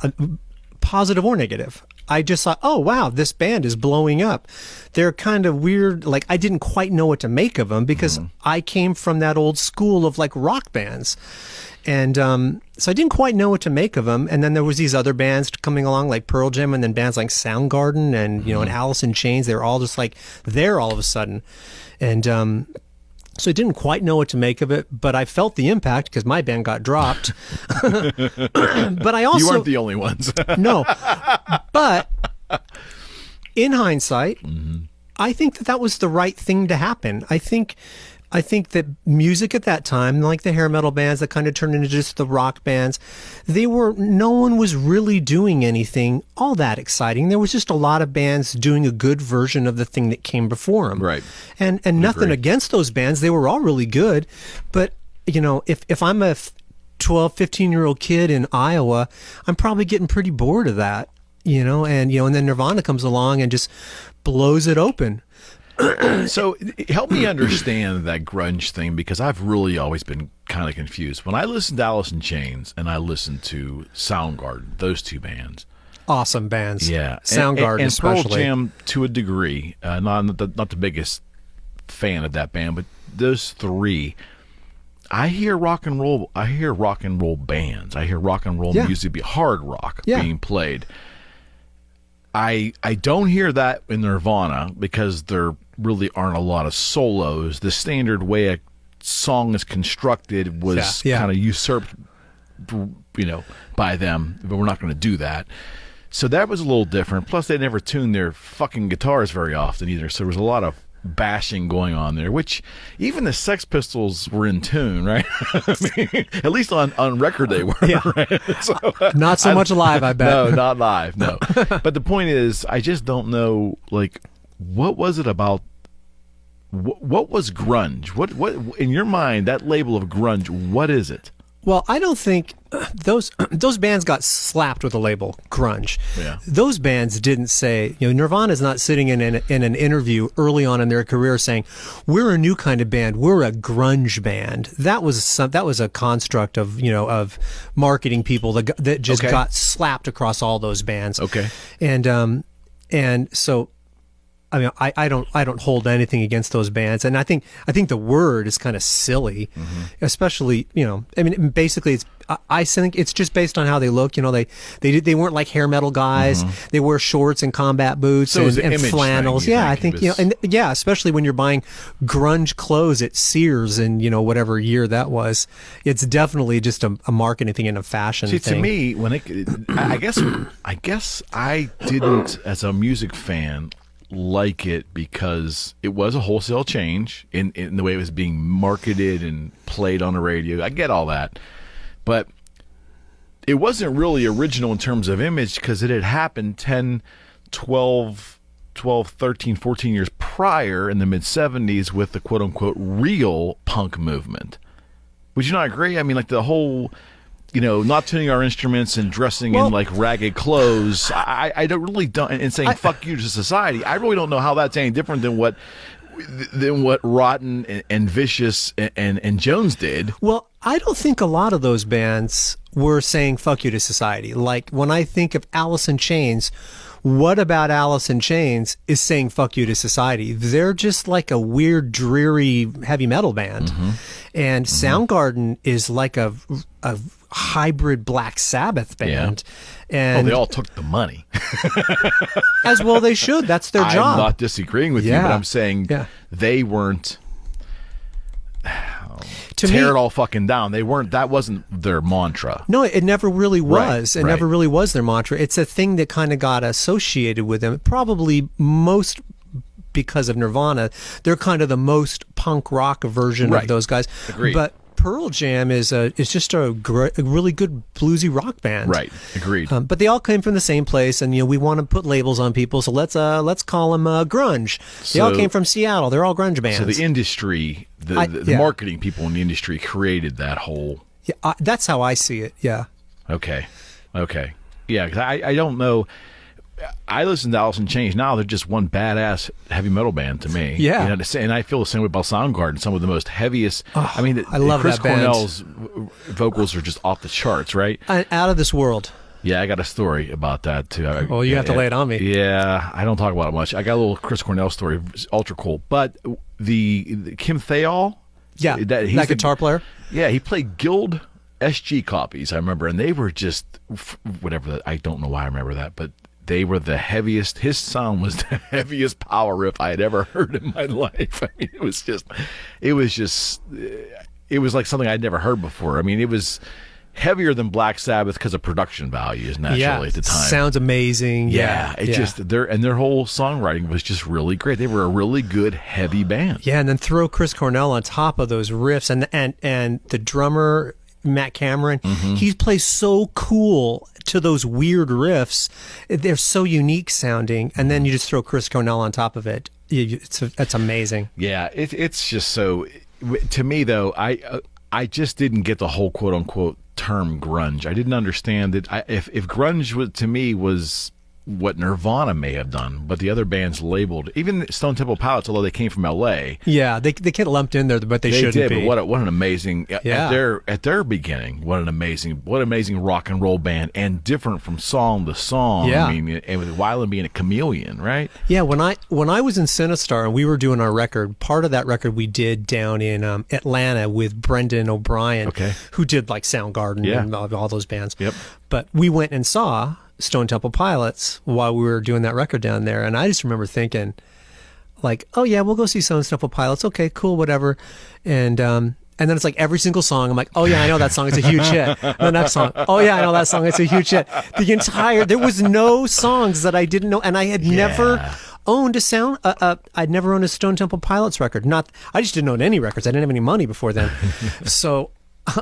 S2: positive or negative. I just thought, oh, wow, this band is blowing up. They're kind of weird. Like, I didn't quite know what to make of them because I came from that old school of like rock bands. And so I didn't quite know what to make of them. And then there was these other bands coming along like Pearl Jam, and then bands like Soundgarden and, and Alice in Chains. They were all just like there all of a sudden. And so I didn't quite know what to make of it, but I felt the impact because my band got dropped. But I also...
S1: You weren't the only ones.
S2: No. But in hindsight, I think that was the right thing to happen. I think I think that music at that time, like the hair metal bands that kind of turned into just the rock bands, no one was really doing anything all that exciting. There was just a lot of bands doing a good version of the thing that came before them.
S1: Right.
S2: And nothing against those bands. They were all really good. But, if I'm a 12, 15-year-old kid in Iowa, I'm probably getting pretty bored of that, and then Nirvana comes along and just blows it open.
S1: So help me understand that grunge thing, because I've really always been kind of confused. When I listen to Alice in Chains and I listen to Soundgarden, those two bands.
S2: Awesome bands.
S1: Yeah.
S2: Soundgarden
S1: and
S2: especially.
S1: Pearl Jam to a degree. Not the biggest fan of that band, but those three. I hear rock and roll bands. I hear rock and roll music, hard rock being played. I don't hear that in Nirvana because there really aren't a lot of solos. The standard way a song is constructed was kind of usurped, by them. But we're not going to do that. So that was a little different. Plus, they never tuned their fucking guitars very often either. So there was a lot of bashing going on there, which even the Sex Pistols were in tune, right? At least on record they were. Yeah. Right? So,
S2: not so much live, I bet.
S1: No, not live, no. But the point is, I just don't know, what was it about? What was grunge? What in your mind, that label of grunge, what is it?
S2: Well, I don't think those bands got slapped with the label grunge.
S1: Yeah.
S2: Those bands didn't say, Nirvana's not sitting in an interview early on in their career saying, "We're a new kind of band. We're a grunge band." That was a construct of marketing people that just got slapped across all those bands.
S1: Okay.
S2: And so, I mean, I don't hold anything against those bands, and I think the word is kind of silly, especially basically I think it's just based on how they look. They weren't like hair metal guys. They wear shorts and combat boots and flannels.
S1: Thing,
S2: I think especially when you're buying grunge clothes at Sears in whatever year that was, it's definitely just a marketing thing and a fashion thing.
S1: To me, I guess I didn't, as a music fan, like it because it was a wholesale change in the way it was being marketed and played on the radio. I get all that, but it wasn't really original in terms of image because it had happened 10, 12, 13, 14 years prior in the mid-70s with the quote-unquote real punk movement. Would you not agree? I mean, the whole... not tuning our instruments and dressing in ragged clothes. I don't really don't, and saying fuck you to society. I really don't know how that's any different than what Rotten and Vicious and Jones did.
S2: Well, I don't think a lot of those bands were saying fuck you to society. Like when I think of Alice in Chains, what about Alice in Chains is saying fuck you to society? They're just like a weird, dreary heavy metal band. And Soundgarden is like a hybrid Black Sabbath band.
S1: Yeah. And they all took the money.
S2: As well they should. That's their job.
S1: I'm not disagreeing with you, but I'm saying they weren't tear it all fucking down. That wasn't their mantra.
S2: No, it never really was.
S1: Right,
S2: it never really was their mantra. It's a thing that kind of got associated with them. Probably most because of Nirvana. They're kind of the most punk rock version of those guys.
S1: Agreed.
S2: But Pearl Jam is just a really good bluesy rock band.
S1: Right. Agreed.
S2: But they all came from the same place, and we want to put labels on people, so let's call them grunge. They all came from Seattle. They're all grunge bands.
S1: So the industry, the marketing people in the industry created that whole.
S2: Yeah, that's how I see it. Yeah.
S1: Okay. Yeah, 'cause I don't know. I listen to Alice in Chains now. They're just one badass heavy metal band to me.
S2: Yeah.
S1: And I feel the same way about Soundgarden. Some of the most heaviest.
S2: I love
S1: Chris
S2: that band.
S1: Cornell's vocals are just off the charts, right?
S2: Out of this world.
S1: Yeah, I got a story about that too.
S2: Oh, you have to lay it on me.
S1: Yeah, I don't talk about it much. I got a little Chris Cornell story. It's ultra cool. But the Kim Thayil.
S2: Yeah, that guitar player.
S1: Yeah, he played Guild SG copies, I remember. And they were just, whatever, I don't know why I remember that, but they were the heaviest. His sound was the heaviest power riff I had ever heard in my life. I mean, it was like something I'd never heard before. I mean, heavier than Black Sabbath because of production values naturally at the time.
S2: Sounds amazing.
S1: Just their whole songwriting was just really great. They were a really good heavy band.
S2: Yeah, and then throw Chris Cornell on top of those riffs, and the drummer Matt Cameron, he plays so cool to those weird riffs. They're so unique sounding, and then you just throw Chris Cornell on top of it. That's amazing.
S1: Yeah, it's just so. To me though, I just didn't get the whole quote unquote term grunge. I didn't understand it. If grunge was what Nirvana may have done, but the other bands labeled, even Stone Temple Pilots, although they came from L.A.
S2: Yeah, they get lumped in there, but they shouldn't
S1: did,
S2: be.
S1: But what an amazing at their beginning, what an amazing rock and roll band, and different from song to song.
S2: Yeah.
S1: I mean, and with Weiland being a chameleon, right?
S2: Yeah, when I was in Sinistar and we were doing our record, part of that record we did down in Atlanta with Brendan O'Brien, who did like Soundgarden and all those bands.
S1: Yep.
S2: But we went and saw Stone Temple Pilots while we were doing that record down there, and I just remember thinking, like, oh yeah, we'll go see Stone Temple Pilots. Okay, cool, whatever. And then it's like every single song, I'm like, oh yeah, I know that song. It's a huge hit. And the next song, oh yeah, I know that song. It's a huge hit. There was no songs that I didn't know, and I had never owned I'd never owned a Stone Temple Pilots record. I just didn't own any records. I didn't have any money before then, so.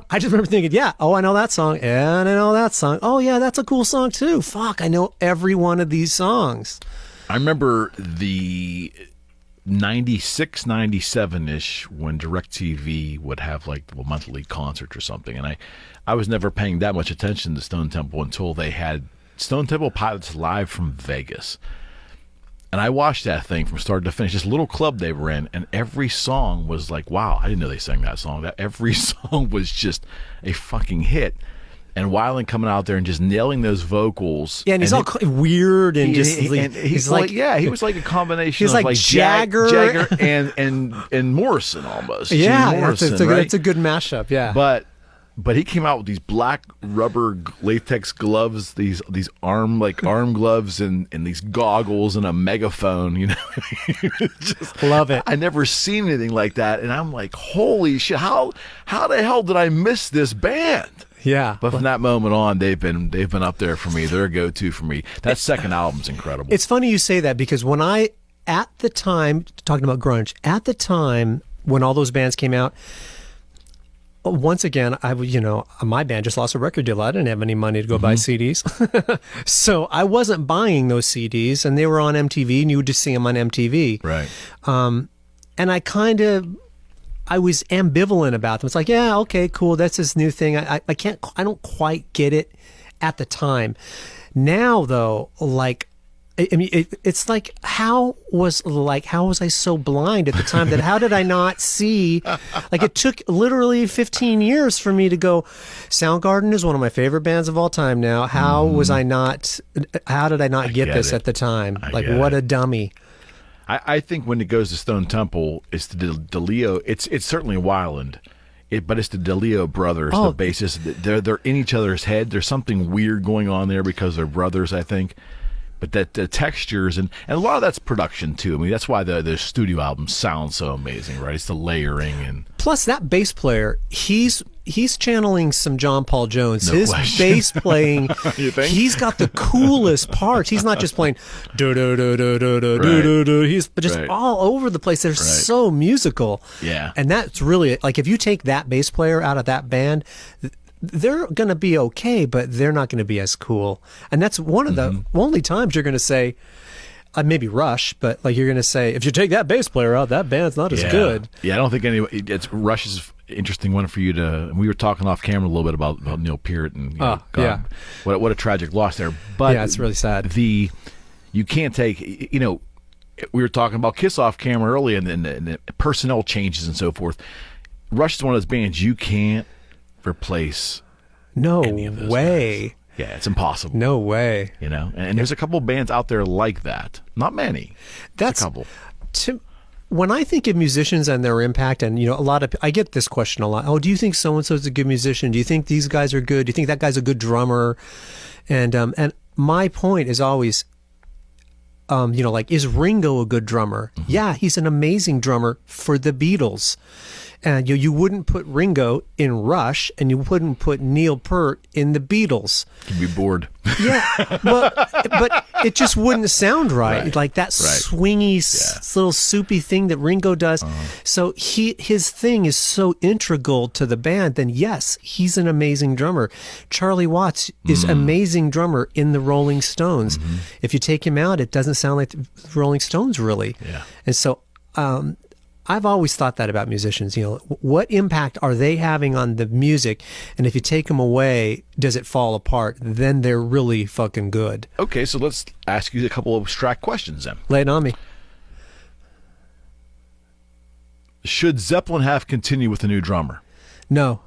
S2: I just remember thinking, I know that song, and I know that song. Oh, yeah, that's a cool song, too. Fuck, I know every one of these songs.
S1: I remember the 96, 97-ish when DirecTV would have, like, a monthly concert or something, and I was never paying that much attention to Stone Temple until they had Stone Temple Pilots live from Vegas. And I watched that thing from start to finish, this little club they were in, and every song was like, wow, I didn't know they sang that song. That every song was just a fucking hit. And Weiland coming out there and just nailing those vocals.
S2: Yeah, and he's all weird and
S1: he's like he was like a combination of
S2: like
S1: like Jagger and Morrison almost.
S2: Yeah,
S1: Morrison,
S2: it's a good mashup, yeah.
S1: But he came out with these black rubber latex gloves, these arm gloves and these goggles and a megaphone, you know. Just,
S2: love it.
S1: I never seen anything like that, and I'm like, holy shit, how the hell did I miss this band?
S2: Yeah.
S1: But from that moment on, they've been up there for me. They're a go-to for me. That second album's incredible.
S2: It's funny you say that, because when at the time, talking about grunge, at the time when all those bands came out, once again, my band just lost a record deal. I didn't have any money to go buy CDs. So I wasn't buying those CDs, and they were on MTV, and you would just see them on MTV.
S1: Right.
S2: And I was ambivalent about them. It's like, yeah, okay, cool. That's this new thing. I don't quite get it at the time. Now though, like, I mean, it's like, how was I so blind at the time that how did I not see? Like, it took literally 15 years for me to go, Soundgarden is one of my favorite bands of all time now. How did I not get this at the time? What a dummy.
S1: I think when it goes to Stone Temple, it's the DeLeo. It's certainly Weiland. But it's the DeLeo brothers, the bassists. They're in each other's head. There's something weird going on there because they're brothers, I think. But that the textures and a lot of that's production too. I mean, that's why the studio albums sound so amazing, right? It's the layering and
S2: plus that bass player, he's channeling some John Paul Jones.
S1: No
S2: His
S1: question.
S2: bass playing,
S1: You think?
S2: He's got the coolest parts. He's not just playing do do do do do do do do. He's just all over the place. They're so musical.
S1: Yeah,
S2: and that's really like if you take that bass player out of that band, they're going to be okay, but they're not going to be as cool. And that's one of the only times you're going to say, maybe Rush, but like you're going to say, if you take that bass player out, that band's not as good.
S1: Yeah, I don't think it's Rush is an interesting one for you to. We were talking off camera a little bit about Neil Peart and what a tragic loss there. But
S2: yeah, it's really sad.
S1: You can't take we were talking about Kiss off camera earlier and the personnel changes and so forth. Rush is one of those bands you can't replace any of those
S2: way
S1: guys. Yeah, it's impossible.
S2: No way.
S1: And there's a couple bands out there like that. Not many. That's a couple.
S2: When I think of musicians and their impact, and a lot of I get this question a lot. Oh, do you think so and so is a good musician? Do you think these guys are good? Do you think that guy's a good drummer? And my point is always, is Ringo a good drummer? Yeah, he's an amazing drummer for the Beatles. And you wouldn't put Ringo in Rush, and you wouldn't put Neil Peart in the Beatles.
S1: You'd be bored.
S2: Yeah, but it just wouldn't sound right. Like that swingy, little soupy thing that Ringo does. So his thing is so integral to the band. Then yes, he's an amazing drummer. Charlie Watts is amazing drummer in the Rolling Stones. If you take him out, it doesn't sound like the Rolling Stones really.
S1: Yeah.
S2: And so I've always thought that about musicians. What impact are they having on the music? And if you take them away, does it fall apart? Then they're really fucking good.
S1: Okay, so let's ask you a couple of abstract questions then.
S2: Lay it on me.
S1: Should Zeppelin have continued with a new drummer?
S2: No.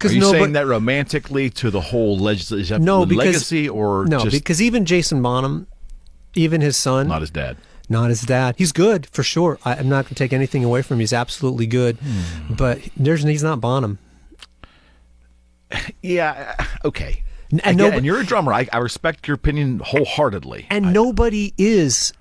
S1: Are you saying that romantically to the whole legacy, or
S2: because even Jason Bonham, even his son,
S1: not his dad.
S2: Not his dad. He's good for sure. I'm not going to take anything away from him. He's absolutely good, but he's not Bonham.
S1: Yeah. Okay. And you're a drummer. I respect your opinion wholeheartedly.
S2: And nobody is.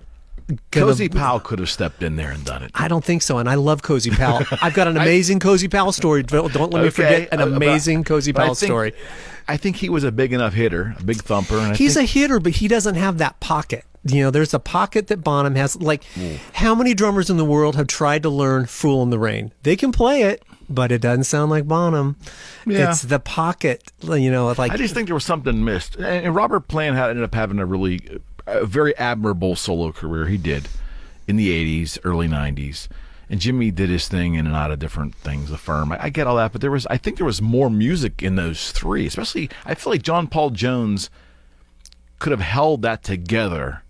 S1: Cozy Powell could have stepped in there and done it.
S2: I don't think so, and I love Cozy Powell. I've got an amazing Cozy Powell story. Don't let me forget an amazing Cozy Powell story.
S1: I think he was a big enough hitter, a big thumper. And
S2: he's a hitter, but he doesn't have that pocket. There's a pocket that Bonham has. Like, how many drummers in the world have tried to learn "Fool in the Rain"? They can play it, but it doesn't sound like Bonham. Yeah. It's the pocket. Like
S1: I just think there was something missed. And Robert Plant ended up having a very admirable solo career. He did in the 80s, early 90s. And Jimmy did his thing in and out of different things, the firm. I get all that, but I think there was more music in those three. Especially, I feel like John Paul Jones could have held that together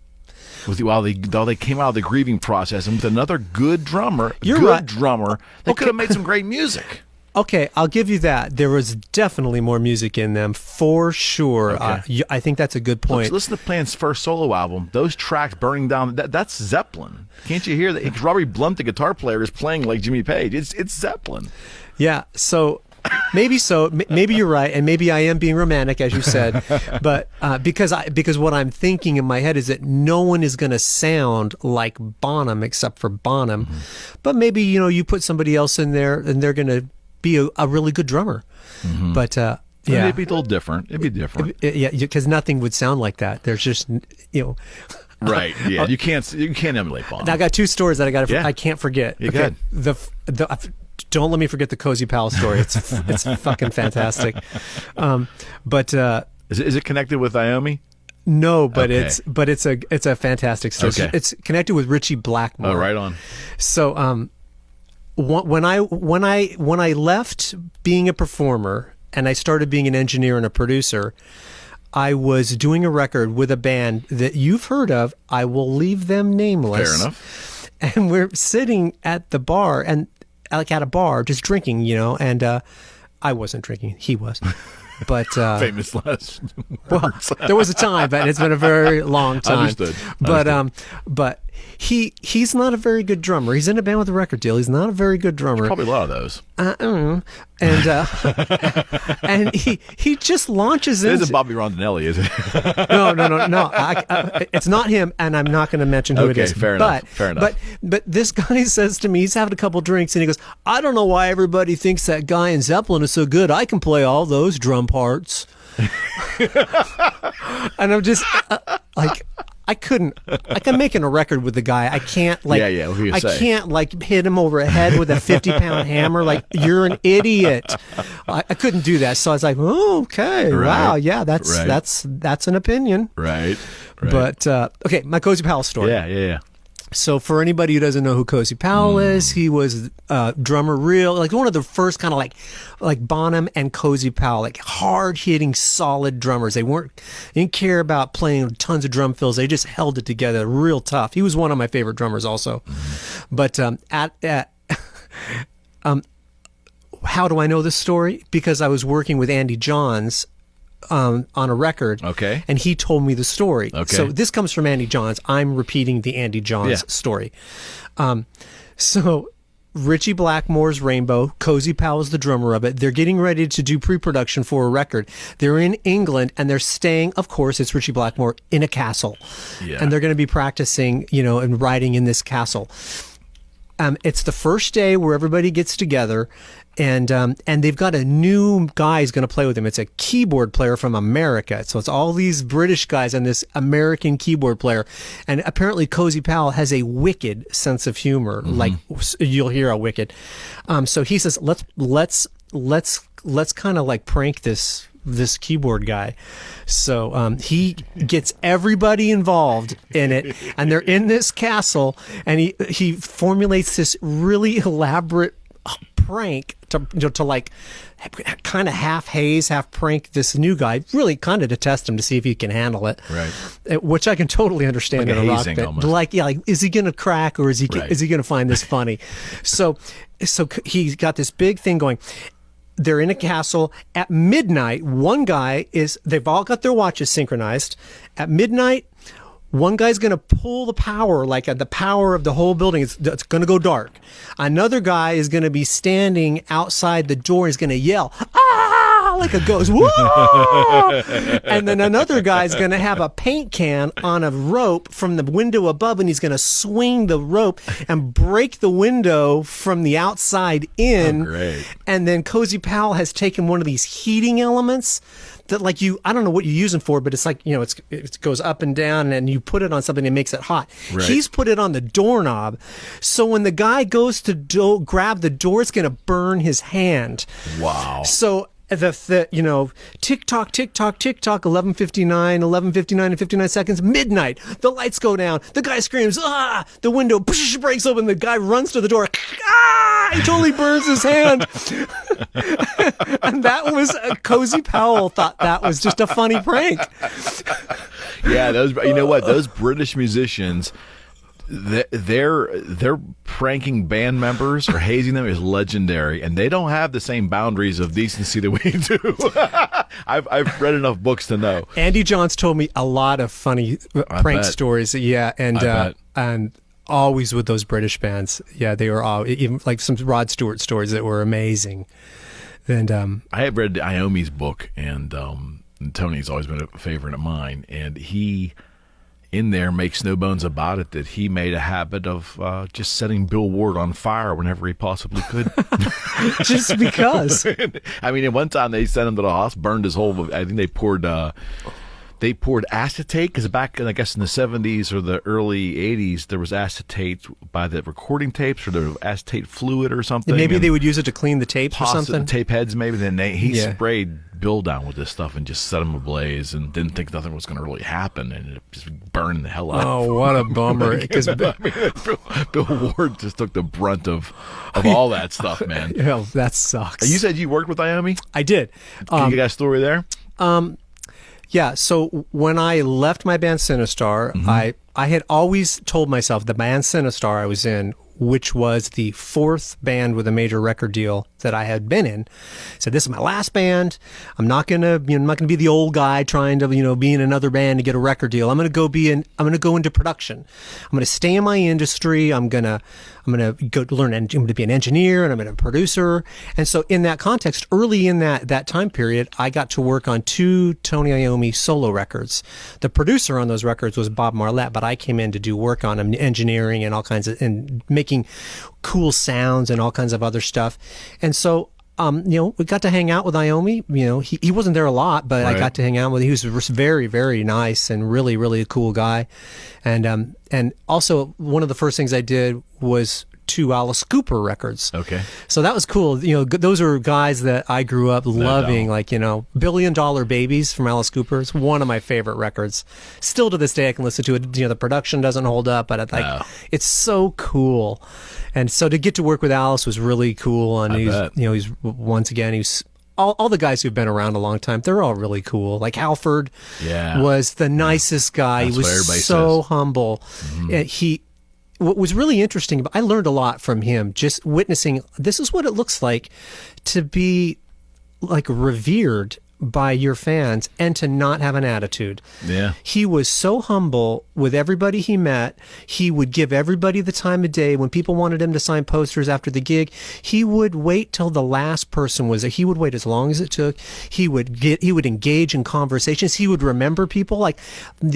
S1: while they came out of the grieving process, and with another good drummer, drummer, they could have made some great music.
S2: Okay, I'll give you that. There was definitely more music in them, for sure.
S1: Okay.
S2: I think that's a good point.
S1: Listen to Plant's first solo album. Those tracks, Burning Down, that's Zeppelin. Can't you hear that? Because Robbie Blunt, the guitar player, is playing like Jimmy Page. It's Zeppelin.
S2: Yeah, so maybe you're right, and maybe I am being romantic, as you said, but because what I'm thinking in my head is that no one is going to sound like Bonham except for Bonham, but maybe you put somebody else in there, and they're going to be a really good drummer. But yeah,
S1: it'd be a little different. It'd be different.
S2: Yeah, because nothing would sound like that. There's just
S1: right. Yeah, you can't emulate Bonham.
S2: Now, I got two stories that I can't forget.
S1: You okay.
S2: Don't let me forget the Cozy Powell story. It's fucking fantastic. But
S1: is it connected with Iommi?
S2: No, but okay. it's a fantastic story.
S1: Okay.
S2: It's connected with Richie Blackmore.
S1: Oh, right on.
S2: So when I left being a performer and I started being an engineer and a producer, I was doing a record with a band that you've heard of. I will leave them nameless.
S1: Fair enough.
S2: And we're sitting at the bar, and like at a bar, just drinking, and I wasn't drinking. He was. But
S1: famous last
S2: words. Well, there was a time, but it's been a very long time.
S1: Understood.
S2: But he's not a very good drummer. He's in a band with a record deal. He's not a very good drummer.
S1: There's probably a lot of those.
S2: And he just launches into.
S1: It isn't Bobby Rondinelli, is it?
S2: No. It's not him, and I'm not going to mention who it is.
S1: Fair enough.
S2: But this guy says to me, he's having a couple drinks, and he goes, "I don't know why everybody thinks that guy in Zeppelin is so good. I can play all those drum parts." And I'm just I'm making a record with the guy. I can't can't hit him over the head with a 50-pound hammer. Like, you're an idiot. I couldn't do that. So I was like, oh, okay,
S1: right.
S2: Wow, yeah, that's an opinion.
S1: Right.
S2: But okay, my Cozy Powell story.
S1: Yeah.
S2: So for anybody who doesn't know who Cozy Powell is, he was drummer, one of the first kind of like Bonham and Cozy Powell, like hard hitting, solid drummers. They didn't care about playing tons of drum fills. They just held it together, real tough. He was one of my favorite drummers also. But how do I know this story? Because I was working with Andy Johns on a record,
S1: okay,
S2: and he told me the story.
S1: Okay.
S2: So this comes from Andy Johns. I'm repeating the Andy Johns story. So Richie Blackmore's Rainbow, Cozy Powell's the drummer of it. They're getting ready to do pre-production for a record. They're in England, and they're staying, of course, it's Richie Blackmore, in a castle. Yeah. And they're going to be practicing, and writing in this castle. It's the first day where everybody gets together, and they've got a new guy who's going to play with him. It's a keyboard player from America. So it's all these British guys and this American keyboard player. And apparently Cozy Powell has a wicked sense of humor. Like you'll hear a wicked. So he says, let's kind of like prank this keyboard guy. So he gets everybody involved in it, and they're in this castle, and he formulates this really elaborate prank to like kind of half haze, half prank this new guy, really kind of to test him to see if he can handle it.
S1: Right.
S2: Which I can totally understand
S1: like
S2: in a rock band.
S1: Almost.
S2: Like is he going to crack, or is he going to find this funny? So he's got this big thing going. They're in a castle at midnight. They've all got their watches synchronized. At midnight, one guy's going to pull the power, like the power of the whole building. It's going to go dark. Another guy is going to be standing outside the door. He's going to yell, "Ah!" like a ghost. Whoa! And then another guy's going to have a paint can on a rope from the window above, and he's going to swing the rope and break the window from the outside in.
S1: Oh, great.
S2: And then Cozy Powell has taken one of these heating elements that, like, I don't know what you're using for, but it's like, it goes up and down, and you put it on something that makes it hot.
S1: Right. He's
S2: put it on the doorknob, so when the guy goes to grab the door, it's going to burn his hand.
S1: Wow.
S2: So the tick tock, 11:59 and 59 seconds, midnight, the lights go down, the guy screams, "Ah!" The window breaks open, the guy runs to the door, "Ah!" He totally burns his hand. And that was Cozy Powell thought that was just a funny prank.
S1: Yeah, those British musicians, they're pranking band members or hazing them is legendary, and they don't have the same boundaries of decency that we do. I've read enough books to know.
S2: Andy Johns told me a lot of funny prank stories. Yeah, and always with those British bands. Yeah, they were all, even like some Rod Stewart stories that were amazing. And
S1: I have read Iommi's book, and Tony's always been a favorite of mine, and he, in there, makes no bones about it that he made a habit of just setting Bill Ward on fire whenever he possibly could.
S2: Just because.
S1: I mean, at one time they sent him to the hospital, burned his whole. I think they poured acetate, because back, I guess, in the 70s or the early 80s, there was acetate by the recording tapes, or there was acetate fluid or something.
S2: Maybe they would use it to clean the tapes or something.
S1: The tape heads, maybe. Then he sprayed Bill down with this stuff and just set him ablaze, and didn't think nothing was going to really happen, and it just burned the hell out.
S2: Oh, what a bummer! Because
S1: Bill Ward just took the brunt of all that stuff, man.
S2: Yeah, that sucks.
S1: You said you worked with Iommi?
S2: I did.
S1: Can you got a story there?
S2: Yeah, so when I left my band Sinistar, I had always told myself the band Sinistar I was in, which was the fourth band with a major record deal that I had been in, said, this is my last band. I'm not gonna be the old guy trying to be in another band to get a record deal. I'm gonna go into production. I'm gonna stay in my industry. I'm gonna go learn. I'm gonna be an engineer, and I'm gonna be a producer. And so in that context, early in that time period, I got to work on 2 Tony Iommi solo records. The producer on those records was Bob Marlette, but I came in to do work on them, engineering and all kinds of, and making cool sounds and all kinds of other stuff. And so, we got to hang out with Iommi. He wasn't there a lot, but I got to hang out with him. He was very, very nice and really, really a cool guy. And also one of the first things I did was 2 Alice Cooper records.
S1: Okay.
S2: So that was cool. Those are guys that I grew up loving, like, $1 Billion Babies from Alice Cooper. It's one of my favorite records. Still to this day I can listen to it. The production doesn't hold up, but it's so cool. And so to get to work with Alice was really cool. And he's once again, he's all the guys who've been around a long time, they're all really cool. Like Halford was the nicest guy.
S1: That's
S2: he was so humble. Mm-hmm. What was really interesting, but I learned a lot from him, just witnessing, this is what it looks like to be like revered by your fans and to not have an attitude.
S1: Yeah.
S2: He was so humble with everybody he met. He would give everybody the time of day. When people wanted him to sign posters after the gig, he would wait till the last person was there. He would wait as long as it took. He would engage in conversations. He would remember people. Like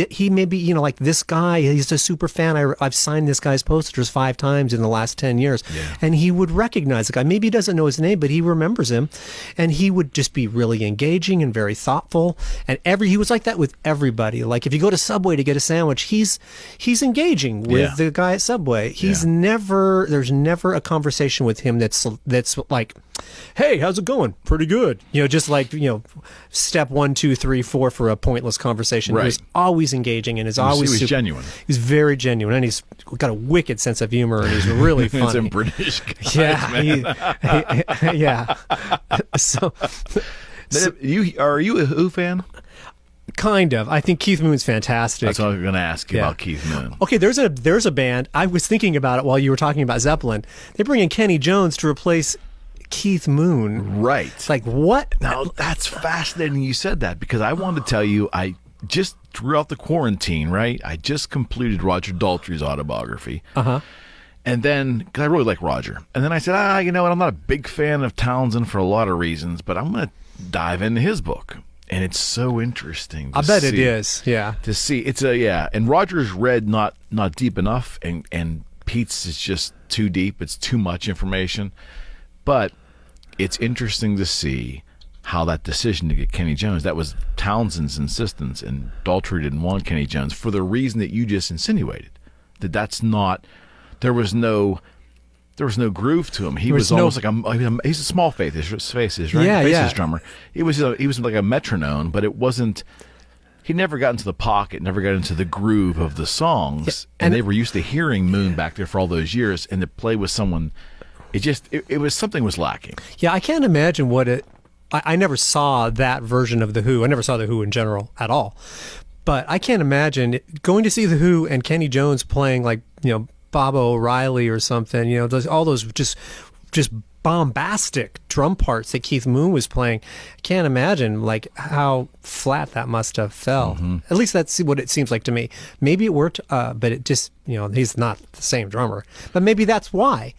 S2: he maybe, you know, like this guy, he's a super fan. I've signed this guy's posters 5 times in the last 10 years.
S1: Yeah.
S2: And he would recognize the guy. Maybe he doesn't know his name, but he remembers him. And he would just be really engaging and very thoughtful, and he was like that with everybody. Like if you go to Subway to get a sandwich, he's engaging with the guy at Subway. There's never a conversation with him that's like, hey, how's it going? Pretty good. You know, just like, you know, step 1, 2, 3, 4 for a pointless conversation.
S1: Right.
S2: He was always engaging and is always
S1: he was genuine.
S2: He's very genuine, and he's got a wicked sense of humor, and he's really funny.
S1: He's a British guy.
S2: Yeah, yeah. So.
S1: Are you a Who fan?
S2: Kind of. I think Keith Moon's fantastic.
S1: That's what I was going to ask you about Keith Moon.
S2: Okay, there's a band. I was thinking about it while you were talking about Zeppelin. They bring in Kenny Jones to replace Keith Moon.
S1: Right.
S2: It's like, what?
S1: Now, that's fascinating you said that, because I wanted to tell you, I just throughout the quarantine, right, I just completed Roger Daltrey's autobiography.
S2: Uh-huh.
S1: And then, because I really like Roger. And then I said, you know what, I'm not a big fan of Townsend for a lot of reasons, but I'm going to dive into his book. And it's so interesting.
S2: I bet it is, yeah.
S1: To see, and Roger's read not deep enough, and Pete's is just too deep. It's too much information. But it's interesting to see how that decision to get Kenny Jones, that was Townsend's insistence, and Daltrey didn't want Kenny Jones for the reason that you just insinuated. That's not, there was no groove to him. He was almost like he's a small faces, right?
S2: Yeah,
S1: Faces drummer. He was like a metronome, but it wasn't. He never got into the pocket, never got into the groove of the songs, and they were used to hearing Moon back there for all those years, and to play with someone, it was something was lacking.
S2: Yeah, I can't imagine what it. I never saw that version of the Who. I never saw the Who in general at all, but I can't imagine going to see the Who and Kenny Jones playing like, you know, Bob O'Reilly or something, you know, all those just bombastic drum parts that Keith Moon was playing. I can't imagine like how flat that must have fell. Mm-hmm. At least that's what it seems like to me. Maybe it worked, but it just, you know, he's not the same drummer. But maybe that's why.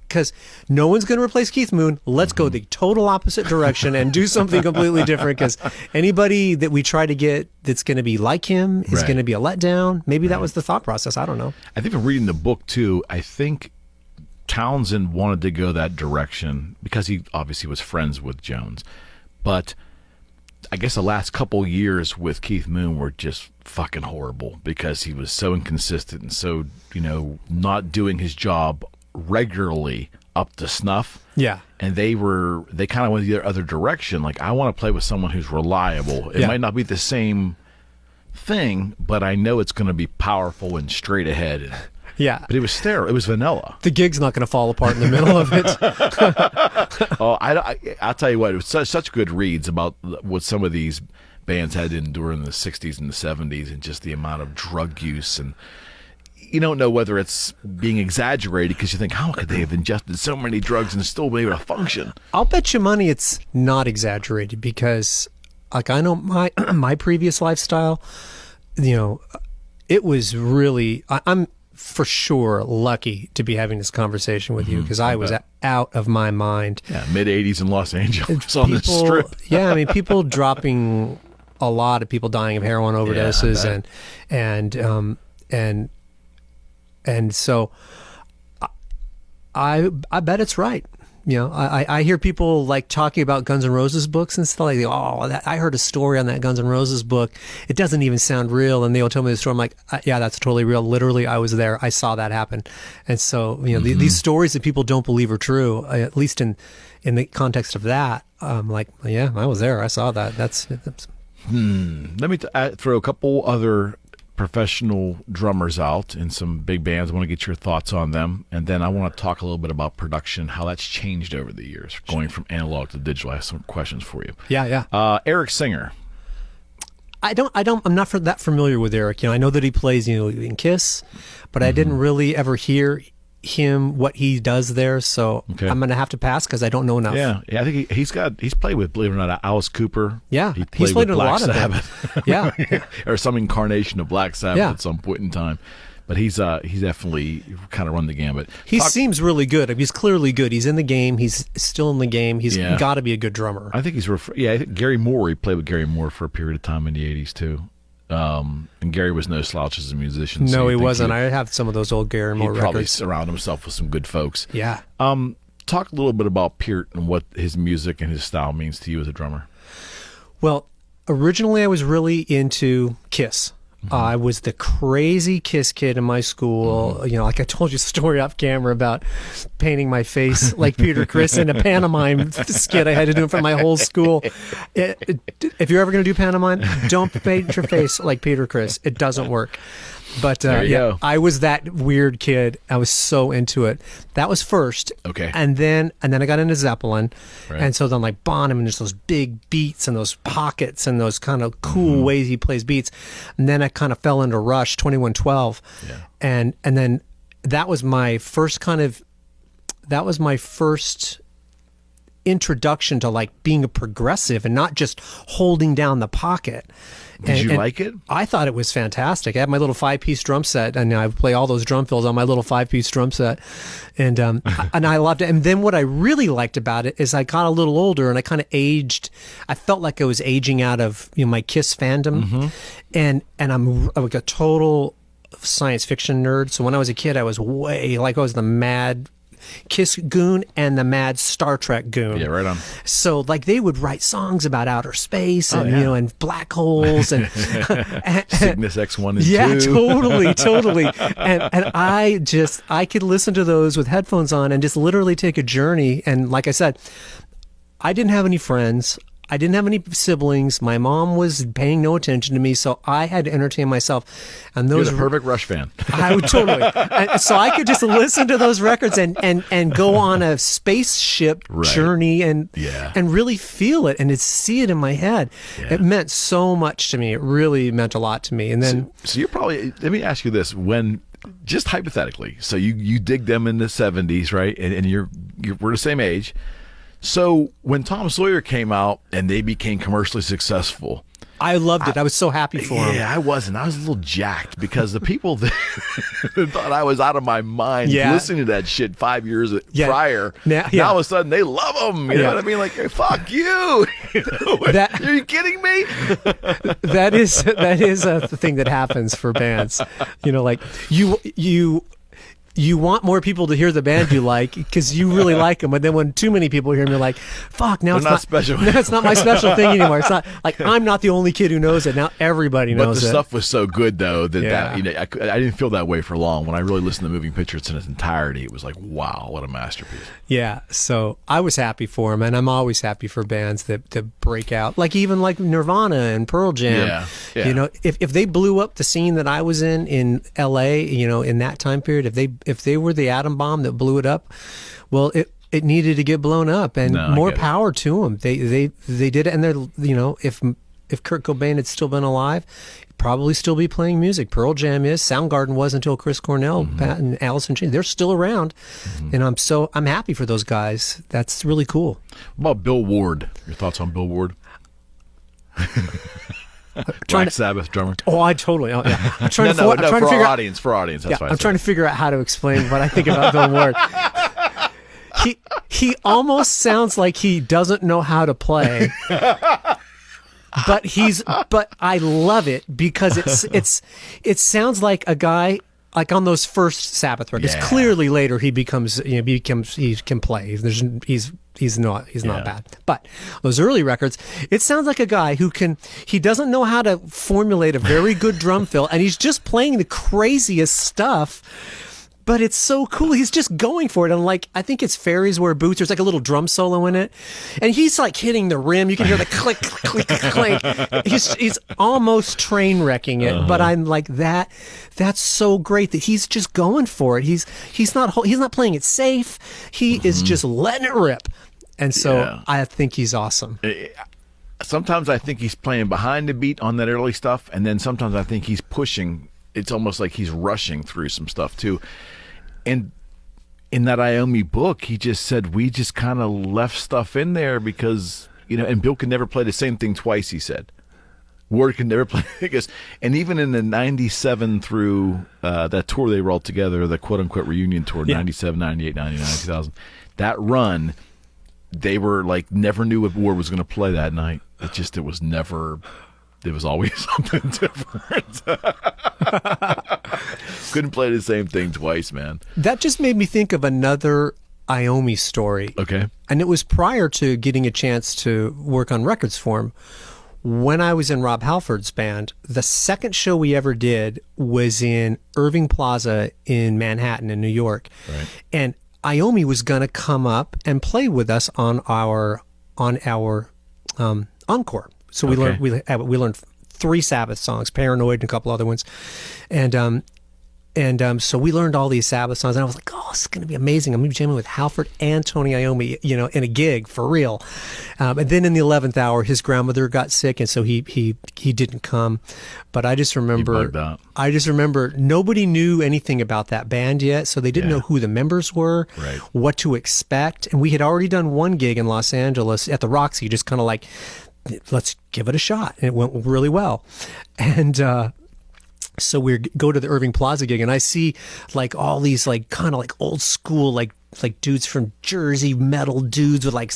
S2: Because no one's going to replace Keith Moon. Let's go the total opposite direction and do something completely different, because anybody that we try to get that's going to be like him is going to be a letdown. Maybe that was the thought process. I don't know.
S1: I think from reading the book, too, I think Townsend wanted to go that direction because he obviously was friends with Jones. But I guess the last couple years with Keith Moon were just fucking horrible because he was so inconsistent and so, you know, not doing his job regularly up to snuff.
S2: Yeah.
S1: And they kind of went the other direction. Like, I want to play with someone who's reliable. It might not be the same thing, but I know it's going to be powerful and straight ahead.
S2: Yeah.
S1: But it was sterile. It was vanilla.
S2: The gig's not going to fall apart in the middle of it.
S1: I'll tell you what, it was such good reads about what some of these bands had to endure in the 60s and the 70s, and just the amount of drug use. And you don't know whether it's being exaggerated, because you think, how could they have ingested so many drugs and still be able to function?
S2: I'll bet you money it's not exaggerated, because like I know my previous lifestyle, you know, it was really, I'm for sure lucky to be having this conversation with you, because I was out of my mind.
S1: Yeah, mid-'80s in Los Angeles on the strip.
S2: Yeah, I mean, people dropping, a lot of people dying of heroin overdoses, and so I bet it's right. You know, I hear people like talking about Guns N' Roses books and stuff like, I heard a story on that Guns N' Roses book. It doesn't even sound real. And they'll tell me the story. I'm like, yeah, that's totally real. Literally, I was there. I saw that happen. And so, you know, these stories that people don't believe are true, at least in the context of that, like, yeah, I was there. I saw that. That's
S1: Let me throw a couple other professional drummers out in some big bands. I want to get your thoughts on them, and then I want to talk a little bit about production, how that's changed over the years, going from analog to digital. I have some questions for you.
S2: Yeah.
S1: Eric Singer.
S2: I'm not that familiar with Eric. You know, I know that he plays, you know, in Kiss, but I didn't really ever hear him what he does there, so
S1: Okay.
S2: I'm gonna have to pass because I don't know enough.
S1: Yeah, I think he's played with, believe it or not, Alice Cooper.
S2: Yeah,
S1: he
S2: he's played
S1: with
S2: in a
S1: Black
S2: lot of them.
S1: Sabbath.
S2: Yeah.
S1: Or some incarnation of Black Sabbath
S2: Yeah.
S1: at some point in time. But he's definitely kind of run the gambit.
S2: He seems really good. He's clearly good. He's in the game. He's still in the game. He's got to be a good drummer.
S1: I think he's I think Gary Moore. He played with Gary Moore for a period of time in the '80s too. And Gary was no slouch as a musician.
S2: No, he wasn't. I have some of those old Gary Moore
S1: He probably
S2: records.
S1: surrounded himself with some good folks.
S2: Yeah.
S1: Talk a little bit about Peart and what his music and his style means to you as a drummer.
S2: Well, originally I was really into Kiss. I was the crazy Kiss kid in my school. You know, like I told you a story off camera about painting my face like Peter Criss in a pantomime skit I had to do in front of my whole school. If you're ever going to do pantomime, don't paint your face like Peter Criss. It doesn't work. But
S1: There you go.
S2: I was that weird kid. I was so into it. That was first.
S1: Okay.
S2: And then I got into Zeppelin.
S1: Right.
S2: And so then like Bonham and just those big beats and those pockets and those kind of cool ways he plays beats. And then I kind of fell into Rush 2112.
S1: Yeah.
S2: And then that was my first introduction to like being a progressive and not just holding down the pocket.
S1: Did you like it?
S2: I thought it was fantastic. I had my little 5-piece drum set, and I play all those drum fills on my little 5-piece drum set, and and I loved it. And then what I really liked about it is I got a little older, and I kind of aged. I felt like I was aging out of my Kiss fandom, and I'm like a total science fiction nerd. So when I was a kid, I was I was the mad Kiss goon and the mad Star Trek goon.
S1: Yeah, right on.
S2: So like they would write songs about outer space and and black holes and
S1: Cygnus X1 and 2.
S2: yeah, totally. And I could listen to those with headphones on and just literally take a journey. And like I said, I didn't have any friends. I didn't have any siblings. My mom was paying no attention to me, so I had to entertain myself. And those
S1: You're the perfect Rush fan.
S2: I would totally. And so I could just listen to those records and go on a spaceship journey and really feel it and see it in my head. Yeah. It meant so much to me. It really meant a lot to me. And then,
S1: so you're probably. Let me ask you this: when, just hypothetically, so you dig them in the '70s, right? And we're the same age. So when Tom Sawyer came out and they became commercially successful,
S2: I loved it. I was so happy for him.
S1: Yeah, I wasn't. I was a little jacked because the people that thought I was out of my mind listening to that shit 5 years prior, now all of a sudden they love them. You know what I mean? Like, hey, fuck you. Are you kidding me?
S2: That is a thing that happens for bands. Like you want more people to hear the band you like because you really like them, but then when too many people hear them, you're like, "Fuck!" Now it's not
S1: special.
S2: No, it's not my special thing anymore. It's not like I'm not the only kid who knows it. Now everybody knows it.
S1: But the stuff was so good though that I didn't feel that way for long. When I really listened to Moving Pictures in its entirety, it was like, wow, what a masterpiece.
S2: Yeah, so I was happy for him, and I'm always happy for bands that break out, like even like Nirvana and Pearl Jam. Yeah. If they blew up the scene that I was in L.A., in that time period, if they were the atom bomb that blew it up, well, it needed to get blown up, and more power to them. They did it, and they're if Kurt Cobain had still been alive, he'd probably still be playing music. Pearl Jam is. Soundgarden was until Chris Cornell, Pat, and Alice in Chains. They're still around, and I'm happy for those guys. That's really cool.
S1: What about Bill Ward? Your thoughts on Bill Ward? Black Sabbath drummer.
S2: Oh, I totally. I'm trying
S1: for
S2: to figure
S1: audience. For audience. That's why
S2: I'm trying to figure out how to explain what I think about Bill Ward. He almost sounds like he doesn't know how to play. But I love it because it sounds like a guy like on those first Sabbath records. Yeah. Clearly later he can play. He's not bad. But those early records, it sounds like a guy he doesn't know how to formulate a very good drum fill, and he's just playing the craziest stuff. But it's so cool. He's just going for it. And I think it's Fairies Wear Boots. There's like a little drum solo in it. And he's like hitting the rim. You can hear the click, click, click. He's almost train wrecking it. But I'm like, that's so great that he's just going for it. He's not playing it safe. He is just letting it rip. And so I think he's awesome.
S1: Sometimes I think he's playing behind the beat on that early stuff. And then sometimes I think he's pushing. It's almost like he's rushing through some stuff too. And in that Iommi book, he just said, we just kind of left stuff in there because, and Bill could never play the same thing twice, he said. Ward could never play because, and even in the 97 through that tour they were all together, the quote-unquote reunion tour, 97, 98, 99, 2000, that run, they were like, never knew what Ward was going to play that night. It was always something different. Couldn't play the same thing twice, man.
S2: That just made me think of another Iommi story.
S1: Okay.
S2: And it was prior to getting a chance to work on records for him. When I was in Rob Halford's band, the second show we ever did was in Irving Plaza in Manhattan in New York.
S1: Right.
S2: And Iommi was going to come up and play with us on our encore. So we learned 3 Sabbath songs, Paranoid and a couple other ones. And so we learned all these Sabbath songs, and I was like, oh, this is going to be amazing. I'm going to be jamming with Halford and Tony Iommi, in a gig for real. And then in the 11th hour, his grandmother got sick, and so he didn't come. But I just remember nobody knew anything about that band yet, so they didn't know who the members were, what to expect. And we had already done one gig in Los Angeles at the Roxy, just kind of like, let's give it a shot. And it went really well. And so we go to the Irving Plaza gig, and I see like all these like kind of like old school like dudes from Jersey, metal dudes with like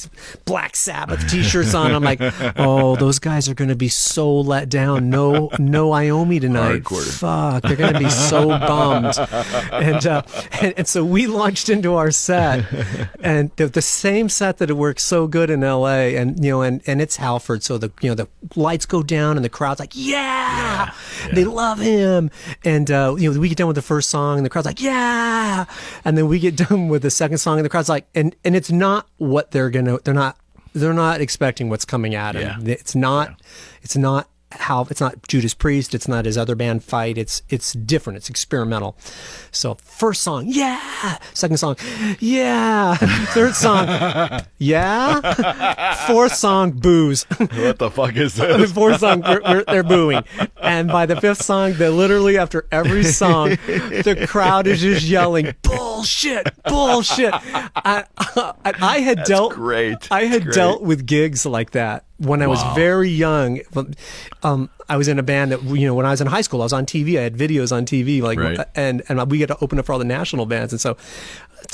S2: Black Sabbath t-shirts on. I'm like, oh, those guys are going to be so let down. No Iommi tonight.
S1: Hardcore.
S2: Fuck, they're going to be so bummed. And so we launched into our set, and the same set that had worked so good in L.A. and and it's Halford, so the lights go down and the crowd's like, yeah. They love him, and we get done with the first song and the crowd's like, yeah, and then we get done with the second song and the crowd's like, and it's not what they're not expecting what's coming at him. It's not Judas Priest, it's not his other band Fight, it's different, it's experimental. So first song, yeah. Second song, yeah. Third song, yeah. Fourth song, booze.
S1: What the fuck is this?
S2: The fourth song, they're booing. And by the fifth song, they literally, after every song, the crowd is just yelling, bullshit. I had dealt with gigs like that when I was very young. I was in a band that, when I was in high school, I was on TV. I had videos on TV, and we get to open up for all the national bands. And so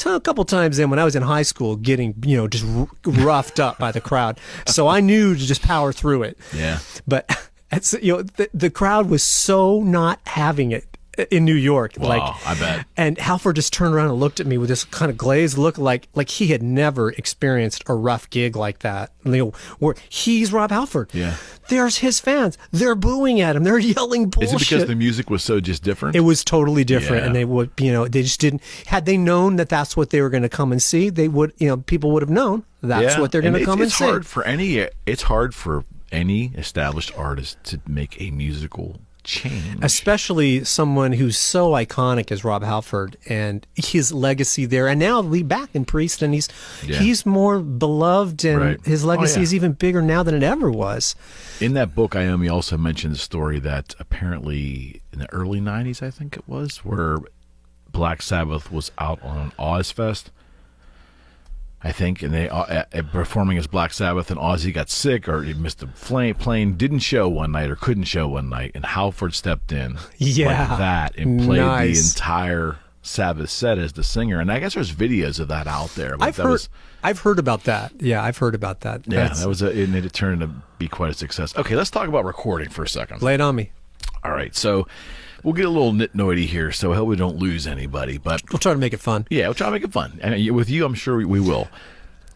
S2: a couple times in when I was in high school, getting, just roughed up by the crowd. So I knew to just power through it.
S1: Yeah.
S2: But the crowd was so not having it in New York.
S1: Wow, I bet.
S2: And Halford just turned around and looked at me with this kind of glazed look, like he had never experienced a rough gig like that. Where he's Rob Halford.
S1: Yeah.
S2: There's his fans. They're booing at him. They're yelling bullshit.
S1: Is it because the music was so just different?
S2: It was totally different, and they would, they just didn't. Had they known that that's what they were going to come and see, they would, people would have known that's what they're going to come and see.
S1: It's hard for any established artist to make a musical change,
S2: especially someone who's so iconic as Rob Halford and his legacy there, and now back in Priest, and he's more beloved, and his legacy is even bigger now than it ever was.
S1: In that book, Iommi also mentioned the story that apparently in the early 90s, I think it was, where Black Sabbath was out on an Ozfest, I think, and they performing as Black Sabbath, and Ozzy got sick or he missed a plane, didn't show one night or couldn't show one night, and Halford stepped in like that and played the entire Sabbath set as the singer. And I guess there's videos of that out there.
S2: I've heard about that. Yeah, I've heard about that.
S1: Yeah, that was and it turned to be quite a success. Okay, let's talk about recording for a second.
S2: Lay it on me.
S1: All right, so we'll get a little nitnoity here, so I hope we don't lose anybody. But
S2: we'll try to make it fun.
S1: Yeah, we'll try to make it fun. And with you, I'm sure we will.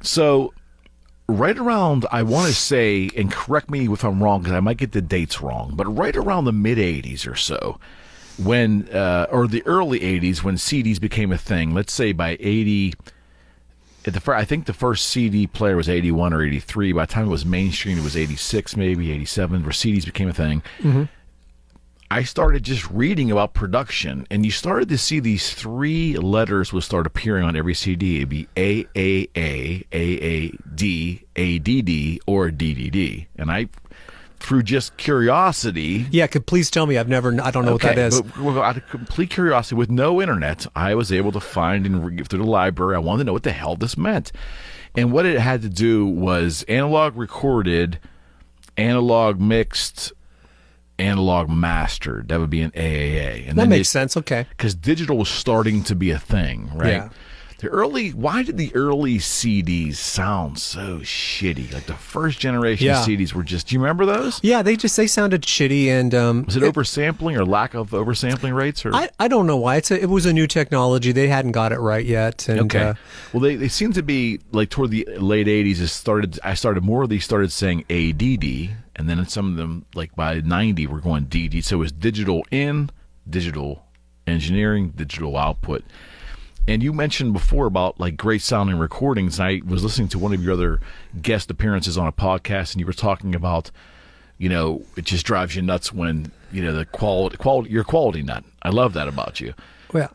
S1: So right around, I want to say, and correct me if I'm wrong, because I might get the dates wrong, but right around the mid-'80s or so, when, or the early 80s, when CDs became a thing, let's say by 80... I think the first CD player was 81 or 83. By the time it was mainstream, it was 86, maybe 87, where CDs became a thing. Mm-hmm. I started just reading about production, and you started to see these 3 letters would start appearing on every CD. It'd be AAA, AAD, ADD, or DDD. And I through just curiosity.
S2: Yeah, please tell me. I don't know what that is.
S1: But out of complete curiosity, with no internet, I was able to find and through the library. I wanted to know what the hell this meant. And what it had to do was analog recorded, analog mixed, analog mastered. That would be an AAA. And
S2: that makes sense. Okay.
S1: Because digital was starting to be a thing, right?
S2: Yeah.
S1: Why did the early CDs sound so shitty? Like the first generation CDs were just, do you remember those?
S2: Yeah, they sounded shitty. And
S1: was it oversampling or lack of oversampling rates? Or
S2: I don't know why. It was a new technology. They hadn't got it right yet. And,
S1: okay. Well, they seem to be like toward the late 80s. More of these started saying ADD, and then some of them, like by 90, were going DD. So it was digital in, digital engineering, digital output. And you mentioned before about like great sounding recordings. I was listening to one of your other guest appearances on a podcast, and you were talking about, it just drives you nuts when, the quality, you're a quality nut. I love that about you.
S2: Well,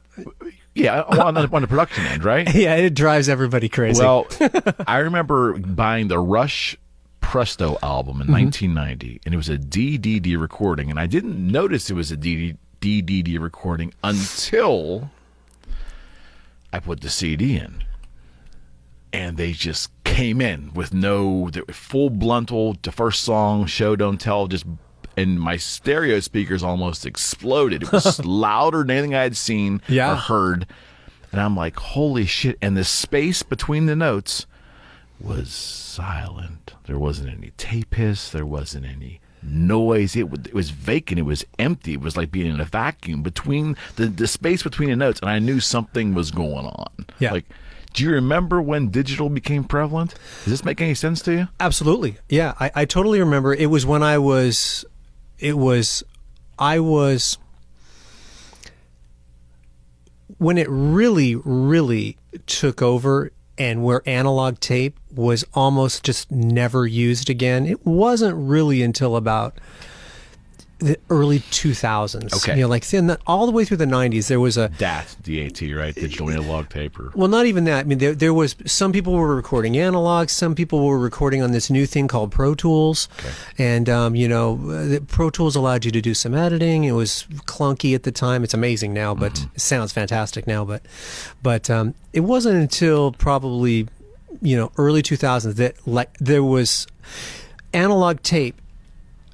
S1: yeah, on the production end, right?
S2: Yeah, it drives everybody crazy.
S1: Well, I remember buying the Rush Presto album in 1990, and it was a DDD recording, and I didn't notice it was a DDD recording until I put the CD in, and they just came in with full bluntal. The first song, Show Don't Tell, and my stereo speakers almost exploded. It was louder than anything I had seen or heard, and I'm like, holy shit! And the space between the notes was silent. There wasn't any tape hiss. There wasn't any noise. It was vacant. It was empty. It was like being in a vacuum between the space between the notes, and I knew something was going on.
S2: Yeah.
S1: Like, do you remember when digital became prevalent? Does this make any sense to you?
S2: Absolutely. Yeah, I totally remember. It was when I was when it really, really took over, and where analog tape was almost just never used again. It wasn't really until about the early 2000s.
S1: Okay.
S2: Like all the way through the 90s, there was a
S1: DAT, right? Digital analog tape.
S2: Well, not even that. I mean, there was some people were recording analog. Some people were recording on this new thing called Pro Tools.
S1: Okay.
S2: And, the Pro Tools allowed you to do some editing. It was clunky at the time. It's amazing now, but it sounds fantastic now. But it wasn't until probably, early 2000s that there was analog tape.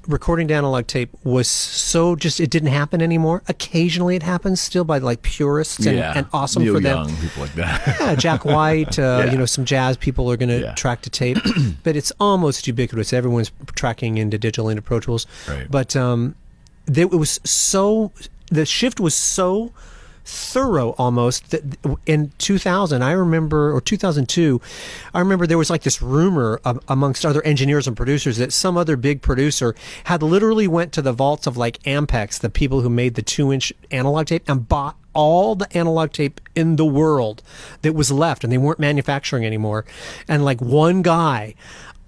S2: Recording to analog tape was so it didn't happen anymore. Occasionally it happens still by like purists and awesome
S1: Neil
S2: for them.
S1: Young, people like that.
S2: Yeah, Jack White, some jazz people are going to track to tape. But it's almost ubiquitous. Everyone's tracking into digital, into Pro Tools.
S1: Right.
S2: But the shift was so thorough almost that in 2000 I remember, or 2002 I remember, there was like this rumor amongst other engineers and producers that some other big producer had literally went to the vaults of like Ampex, the people who made the 2-inch analog tape, and bought all the analog tape in the world that was left, and they weren't manufacturing anymore, and like one guy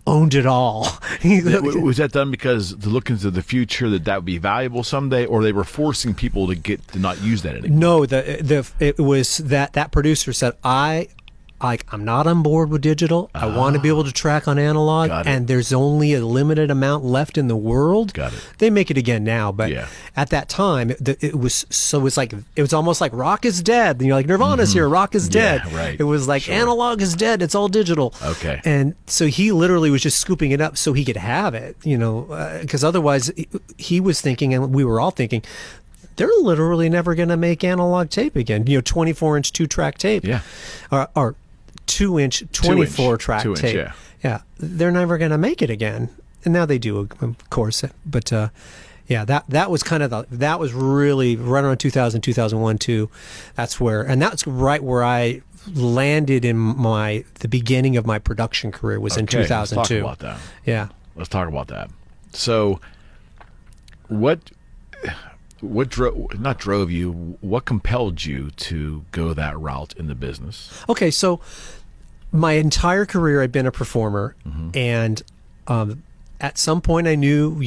S2: owned it all.
S1: Was that done because to look into the future that would be valuable someday, or they were forcing people to not use that anymore?
S2: No, it was that producer said, I'm not on board with digital. I want to be able to track on analog, and there's only a limited amount left in the world.
S1: Got it.
S2: They make it again now, but at that time, it was almost like rock is dead. Like Nirvana's here, rock is dead.
S1: Yeah, right.
S2: It was like analog is dead. It's all digital.
S1: Okay.
S2: And so he literally was just scooping it up so he could have it. Because otherwise, he was thinking, and we were all thinking, they're literally never going to make analog tape again. 24-inch 2-track tape.
S1: Yeah.
S2: Or 2-inch 24-track tape. Yeah, they're never going to make it again. And now they do, of course. But that was kind of that was really right around 2000, 2001 too. That's right where I landed in the beginning of my production career was in 2002.
S1: Let's talk about that.
S2: Yeah.
S1: Let's talk about that. So what drove you, what compelled you to go that route in the business?
S2: Okay, so my entire career I've been a performer, and at some point I knew,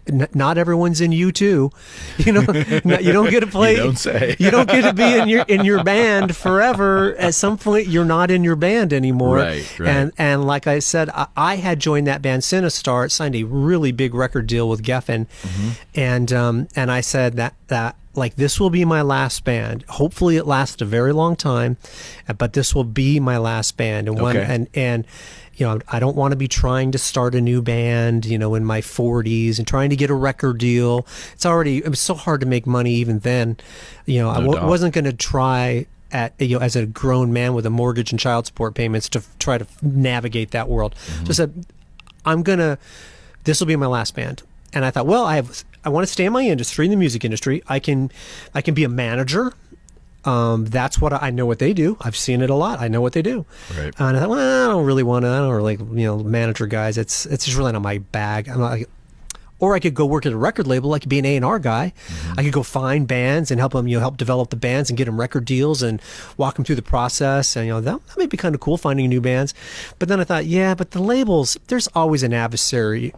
S2: not everyone's in you too. You don't get to play.
S1: You don't say.
S2: You don't get to be in your band forever. At some point, you're not in your band anymore.
S1: Right.
S2: And like I said, I had joined that band Sinistar, signed a really big record deal with Geffen, and I said that like, this will be my last band. Hopefully it lasts a very long time, but this will be my last band. And I don't want to be trying to start a new band, in my 40s and trying to get a record deal. It was so hard to make money even then. I wasn't going to try as a grown man with a mortgage and child support payments to try to navigate that world. So I said, this will be my last band. And I thought, well, I want to stay in my industry, in the music industry. I can be a manager. That's what I know what they do. I've seen it a lot. I know what they do.
S1: Right.
S2: And I thought, well, I don't really manager guys. It's just really not my bag. I'm not. Or I could go work at a record label. I could be an A&R guy. I could go find bands and help them, help develop the bands and get them record deals and walk them through the process. And that might be kind of cool, finding new bands. But then I thought, yeah, but the labels, there's always an adversarial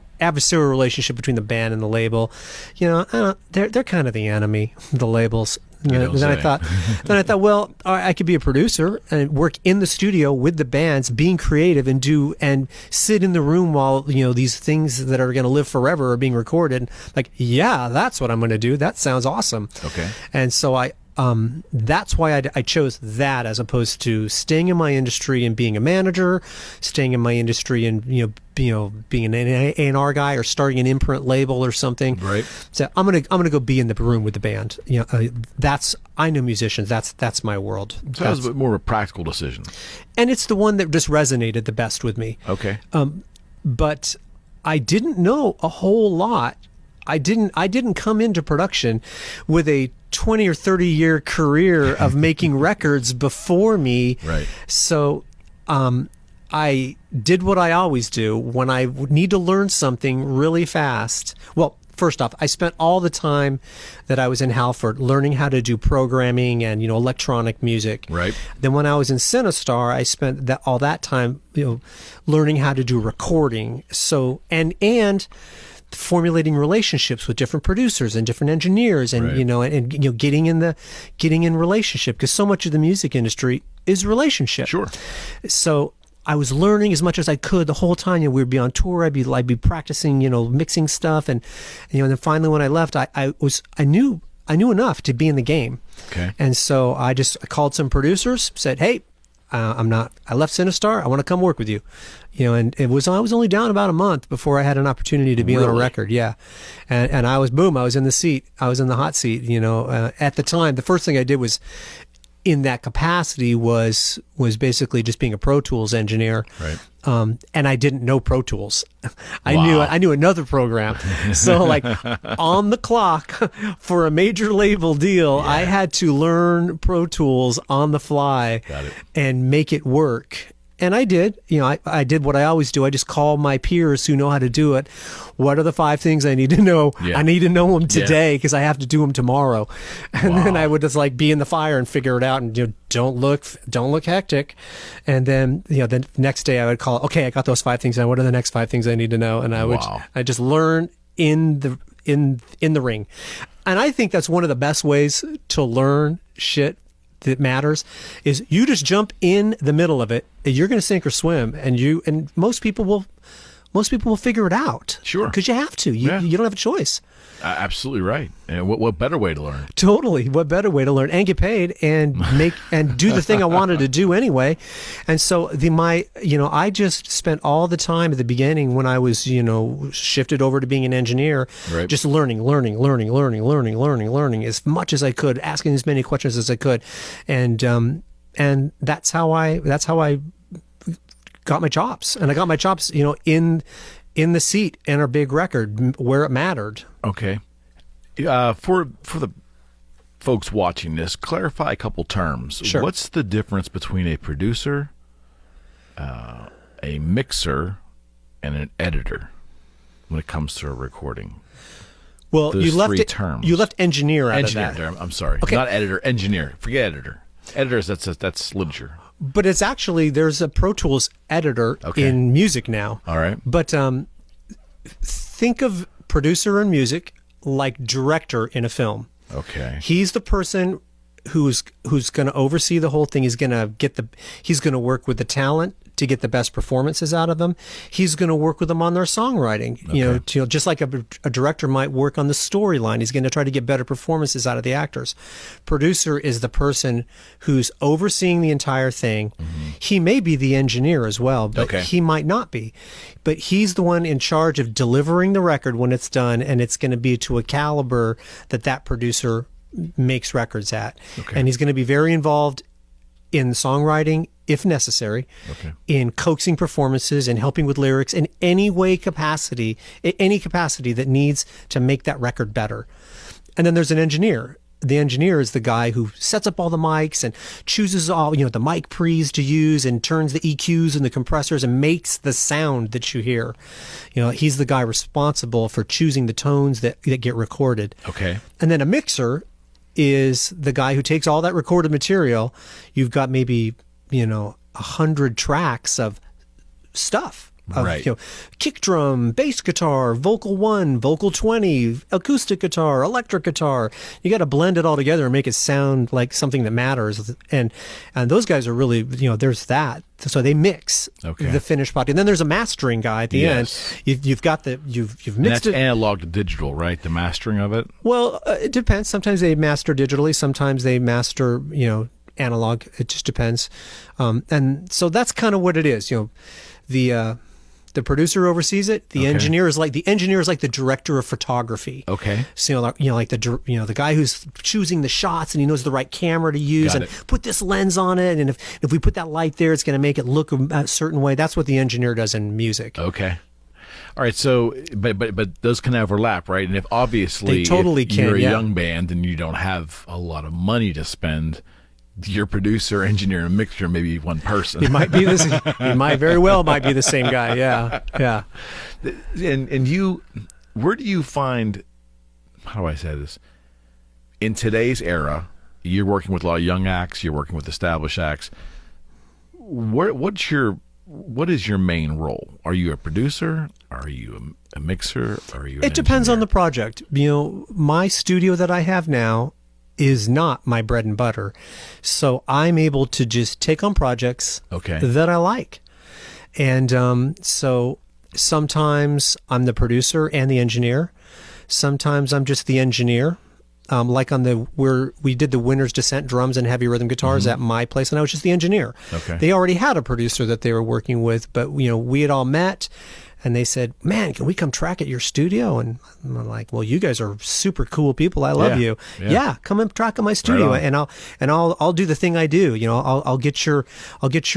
S2: relationship between the band and the label. They're kind of the enemy, the labels. Then I thought, well, I could be a producer and work in the studio with the bands, being creative and sit in the room while these things that are going to live forever are being recorded. Like, yeah, that's what I'm going to do. That sounds awesome.
S1: Okay.
S2: And so that's why I chose that, as opposed to staying in my industry and being a manager, staying in my industry and being an A&R guy or starting an imprint label or something.
S1: Right.
S2: So I'm gonna go be in the room with the band. I know musicians. That's my world.
S1: So that was a bit more of a practical decision.
S2: And it's the one that just resonated the best with me.
S1: Okay.
S2: But I didn't know a whole lot. I didn't come into production with a 20 or 30 year career of making records before me.
S1: Right.
S2: So I did what I always do when I need to learn something really fast. Well, first off, I spent all the time that I was in Halford learning how to do programming and electronic music.
S1: Right.
S2: Then when I was in Sinistar, I spent all that time learning how to do recording. So and formulating relationships with different producers and different engineers, and
S1: right.
S2: Getting in relationship, because so much of the music industry is relationship.
S1: Sure. So
S2: I was learning as much as I could the whole time. We'd be on tour. I'd be practicing, mixing stuff, and then finally when I left, I knew enough to be in the game.
S1: Okay.
S2: And so I called some producers, said, hey, I left Sinistar. I want to come work with you. And I was only down about a month before I had an opportunity to be on a record. Yeah. And I was in the seat. I was in the hot seat, at the time. The first thing I did was, in that capacity, was basically just being a Pro Tools engineer.
S1: Right.
S2: And I didn't know Pro Tools. I knew another program. So on the clock for a major label deal, I had to learn Pro Tools on the fly and make it work. And I did. I did what I always do. I just call my peers who know how to do it. What are the 5 things I need to know? Yeah. I need to know them today because I have to do them tomorrow. And then I would just be in the fire and figure it out. And don't look hectic. And then the next day I would call. Okay, I got those 5 things. Now what are the next 5 things I need to know? And I just learn in the ring. And I think that's one of the best ways to learn shit that matters, is you just jump in the middle of it. You're going to sink or swim, and most people will figure it out.
S1: Sure,
S2: because you have to. You don't have a choice.
S1: Absolutely right. And what better way to learn?
S2: Totally. What better way to learn and get paid and make and do the thing I wanted to do anyway. And so I just spent all the time at the beginning when I was shifted over to being an engineer,
S1: right.
S2: Just learning as much as I could, asking as many questions as I could, and that's how I got my chops. And I got my chops, in the seat in our big record where it mattered.
S1: Okay. For the folks watching this, clarify a couple terms.
S2: Sure.
S1: What's the difference between a producer, a mixer, and an editor when it comes to a recording?
S2: Well,
S1: those
S2: you left
S1: terms.
S2: You left engineer out of that.
S1: I'm sorry.
S2: Okay.
S1: Not editor, engineer. Forget editor. Editors, that's literature.
S2: But it's actually, there's a Pro Tools editor in music now.
S1: All right.
S2: But think of producer in music like director in a film.
S1: Okay.
S2: He's the person who's going to oversee the whole thing. He's going to work with the talent to get the best performances out of them. He's going to work with them on their songwriting. Okay. Just like a director might work on the storyline. He's going to try to get better performances out of the actors. Producer is the person who's overseeing the entire thing. Mm-hmm. He may be the engineer as well, but he might not be. But he's the one in charge of delivering the record when it's done, and it's going to be to a caliber that producer makes records at. Okay. And he's going to be very involved in songwriting, if necessary, in coaxing performances and helping with lyrics in any capacity that needs to make that record better. And then there's an engineer. The engineer is the guy who sets up all the mics and chooses all, the mic pre's to use and turns the EQs and the compressors and makes the sound that you hear. He's the guy responsible for choosing the tones that get recorded. Okay. And then a mixer is the guy who takes all that recorded material. You've got maybe 100 tracks of stuff. Right. Kick drum, bass guitar, vocal 1, vocal 20, acoustic guitar, electric guitar. You got to blend it all together and make it sound like something that matters. And those guys are really, there's that. So they mix the finished product. And then there's a mastering guy at the end. You've mixed
S1: that's
S2: it.
S1: Analog to digital, right? The mastering of it?
S2: Well, it depends. Sometimes they master digitally. Sometimes they master, analog. It just depends. And so that's kind of what it is. The producer oversees it. The engineer is like the director of photography. Okay. So like the guy who's choosing the shots and he knows the right camera to use put this lens on it, and if we put that light there, it's going to make it look a certain way. That's what the engineer does in music. Okay.
S1: All right. So, but those can overlap, right? And if obviously
S2: they totally can,
S1: you're a young band and you don't have a lot of money to spend, your producer, engineer, and mixer may be one person.
S2: He might be this. He might very well might be the same guy. Yeah.
S1: And you, where do you find? How do I say this? In today's era, you're working with a lot of young acts. You're working with established acts. What is your main role? Are you a producer? Are you a mixer? Are you?
S2: It depends on the project. My studio that I have now is not my bread and butter. So I'm able to just take on projects that I like. And so sometimes I'm the producer and the engineer. Sometimes I'm just the engineer. Like where we did the Winner's Descent drums and heavy rhythm guitars at my place, and I was just the engineer. Okay. They already had a producer that they were working with, but we had all met. And they said, "Man, can we come track at your studio?" And I'm like, "Well, you guys are super cool people. I love you. Yeah, come and track at my studio, and I'll do the thing I do. I'll get your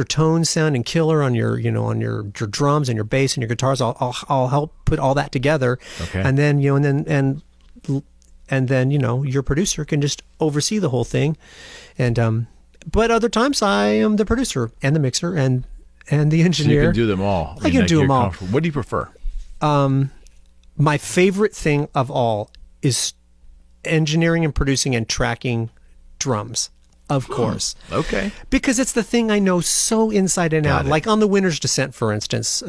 S2: tones sounding killer on your drums and your bass and your guitars. I'll help put all that together. Okay. And then and then your producer can just oversee the whole thing. And but other times I am the producer and the mixer and the engineer.
S1: So you can do them all.
S2: I can do them all.
S1: What do you prefer?
S2: My favorite thing of all is engineering and producing and tracking drums, of course. Okay. Because it's the thing I know so inside and out. Like on the Winner's Descent, for instance,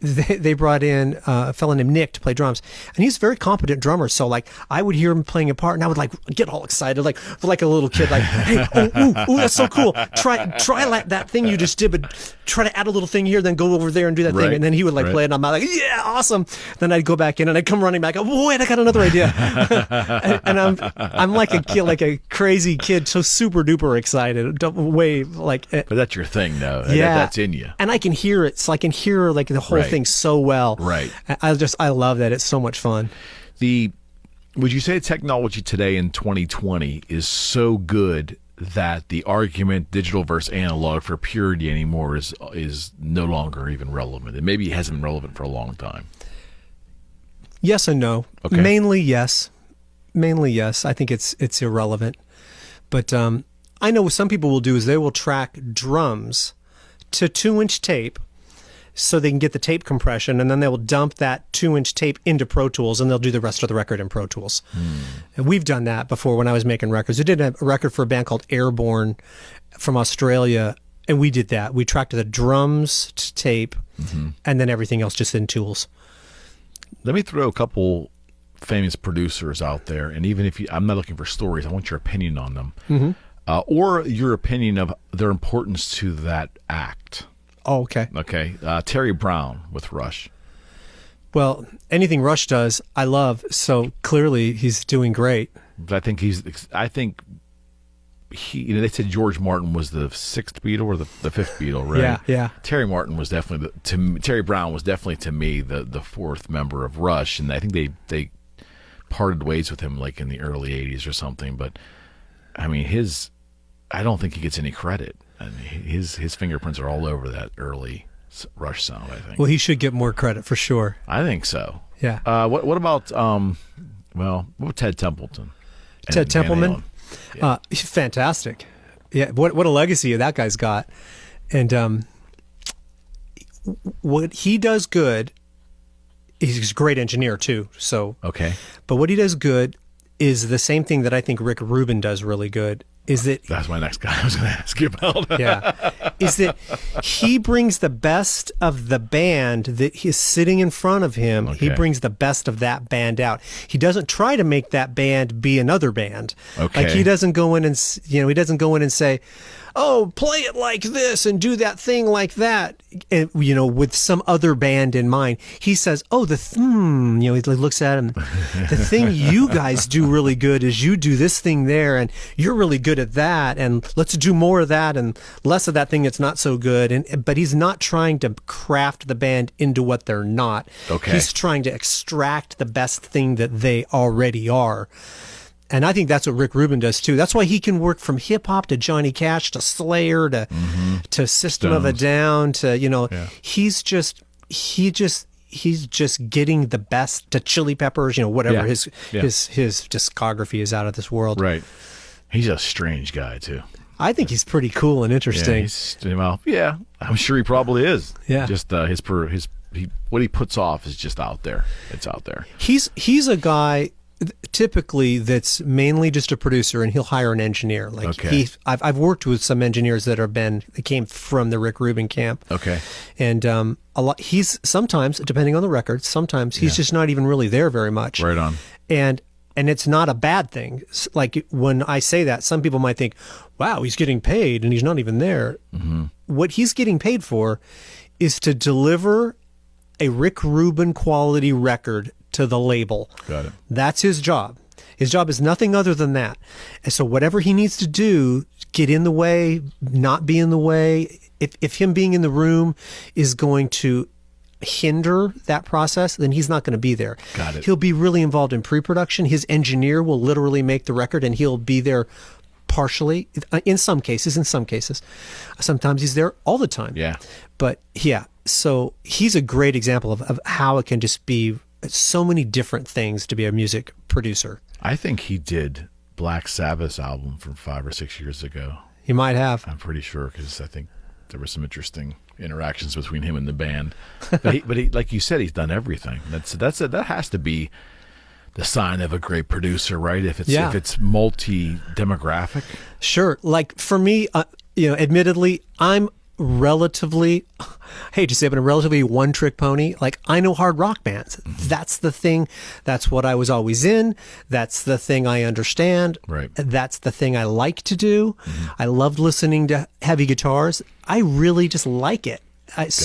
S2: they brought in a fellow named Nick to play drums, and he's a very competent drummer. So like I would hear him playing a part, and I would like get all excited, like a little kid, like, "Hey, ooh, that's so cool! Try that thing you just did, but try to add a little thing here, then go over there and do that thing." And then he would like play it, and I'm like, "Yeah, awesome!" Then I'd go back in, and I'd come running back. Oh, wait, I got another idea, and I'm like a kid, like a crazy kid, so super duper excited, way like.
S1: But that's your thing, though. Yeah, that's in you,
S2: and I can hear it. So I can hear like the whole thing so well. Right. I love that. It's so much fun.
S1: Would you say technology today in 2020 is so good that the argument digital versus analog for purity anymore is no longer even relevant? It maybe hasn't been relevant for a long time.
S2: Yes and no. Okay. Mainly yes. I think it's irrelevant. But I know what some people will do is they will track drums to 2-inch tape so they can get the tape compression, and then they will dump that 2-inch tape into Pro Tools, and they'll do the rest of the record in Pro Tools. And we've done that before when I was making records. We did a record for a band called Airborne from Australia, and we did that. We tracked the drums to tape, and then everything else just in tools.
S1: Let me throw a couple famous producers out there, and even if I'm not looking for stories, I want your opinion on them, or your opinion of their importance to that act.
S2: Oh, okay.
S1: Okay, Terry Brown with Rush.
S2: Well, anything Rush does, I love. So clearly, he's doing great.
S1: But I think he. They said George Martin was the sixth Beatle or the fifth Beatle, right?
S2: Yeah.
S1: Terry Martin was definitely Terry Brown was definitely to me the fourth member of Rush, and I think they parted ways with him like in the early '80s or something. But I mean, I don't think he gets any credit. I mean, his fingerprints are all over that early Rush sound, I think.
S2: Well, he should get more credit for sure.
S1: I think so.
S2: Yeah.
S1: What about what about Ted Templeton?
S2: Ted Templeman? He's fantastic. Yeah. What a legacy that guy's got. And what he does good, he's a great engineer too. So
S1: okay.
S2: But what he does good is the same thing that I think Rick Rubin does really good. That's
S1: my next guy I was going to ask you about.
S2: Yeah. Is that he brings the best of the band that is sitting in front of him. Okay. He brings the best of that band out. He doesn't try to make that band be another band.
S1: Okay.
S2: Like he doesn't go in and say, oh, play it like this and do that thing like that, and, with some other band in mind. He says, oh, he looks at him. The thing you guys do really good is you do this thing there, and you're really good at that, and let's do more of that and less of that thing that's not so good. But he's not trying to craft the band into what they're not.
S1: Okay.
S2: He's trying to extract the best thing that they already are. And I think that's what Rick Rubin does too. That's why he can work from hip hop to Johnny Cash to Slayer to System of a Down to he's just getting the best to Chili Peppers, whatever his discography is out of this world.
S1: Right. He's a strange guy too.
S2: I think he's pretty cool and interesting.
S1: Yeah, I'm sure he probably is.
S2: Yeah.
S1: Just what he puts off is just out there. It's out there.
S2: He's a guy typically that's mainly just a producer, and he'll hire an engineer. I've worked with some engineers that came from the Rick Rubin camp.
S1: Okay.
S2: And he's sometimes, depending on the record, sometimes he's just not even really there very much.
S1: Right on.
S2: And it's not a bad thing. Like when I say that, some people might think, wow, he's getting paid and he's not even there. Mm-hmm. What he's getting paid for is to deliver a Rick Rubin quality record to the label.
S1: Got it.
S2: That's his job. His job is nothing other than that. And so whatever he needs to do, get in the way, not be in the way, if him being in the room is going to hinder that process, then he's not going to be there.
S1: Got it.
S2: He'll be really involved in pre-production. His engineer will literally make the record, and he'll be there partially in some cases. Sometimes he's there all the time.
S1: Yeah.
S2: But yeah, so he's a great example of how it can just be so many different things to be a music producer.
S1: I think he did Black Sabbath's album from 5 or 6 years ago.
S2: He might have.
S1: I'm pretty sure, because I think there were some interesting interactions between him and the band. But he, like you said, he's done everything. That has to be the sign of a great producer, right? If it's multi-demographic. Sure.
S2: Like for me, admittedly, I'm relatively, I hate to say it, but a relatively one-trick pony. Like, I know hard rock bands. Mm-hmm. That's the thing. That's what I was always in. That's the thing I understand.
S1: Right.
S2: That's the thing I like to do. Mm-hmm. I loved listening to heavy guitars. I really just like it. That's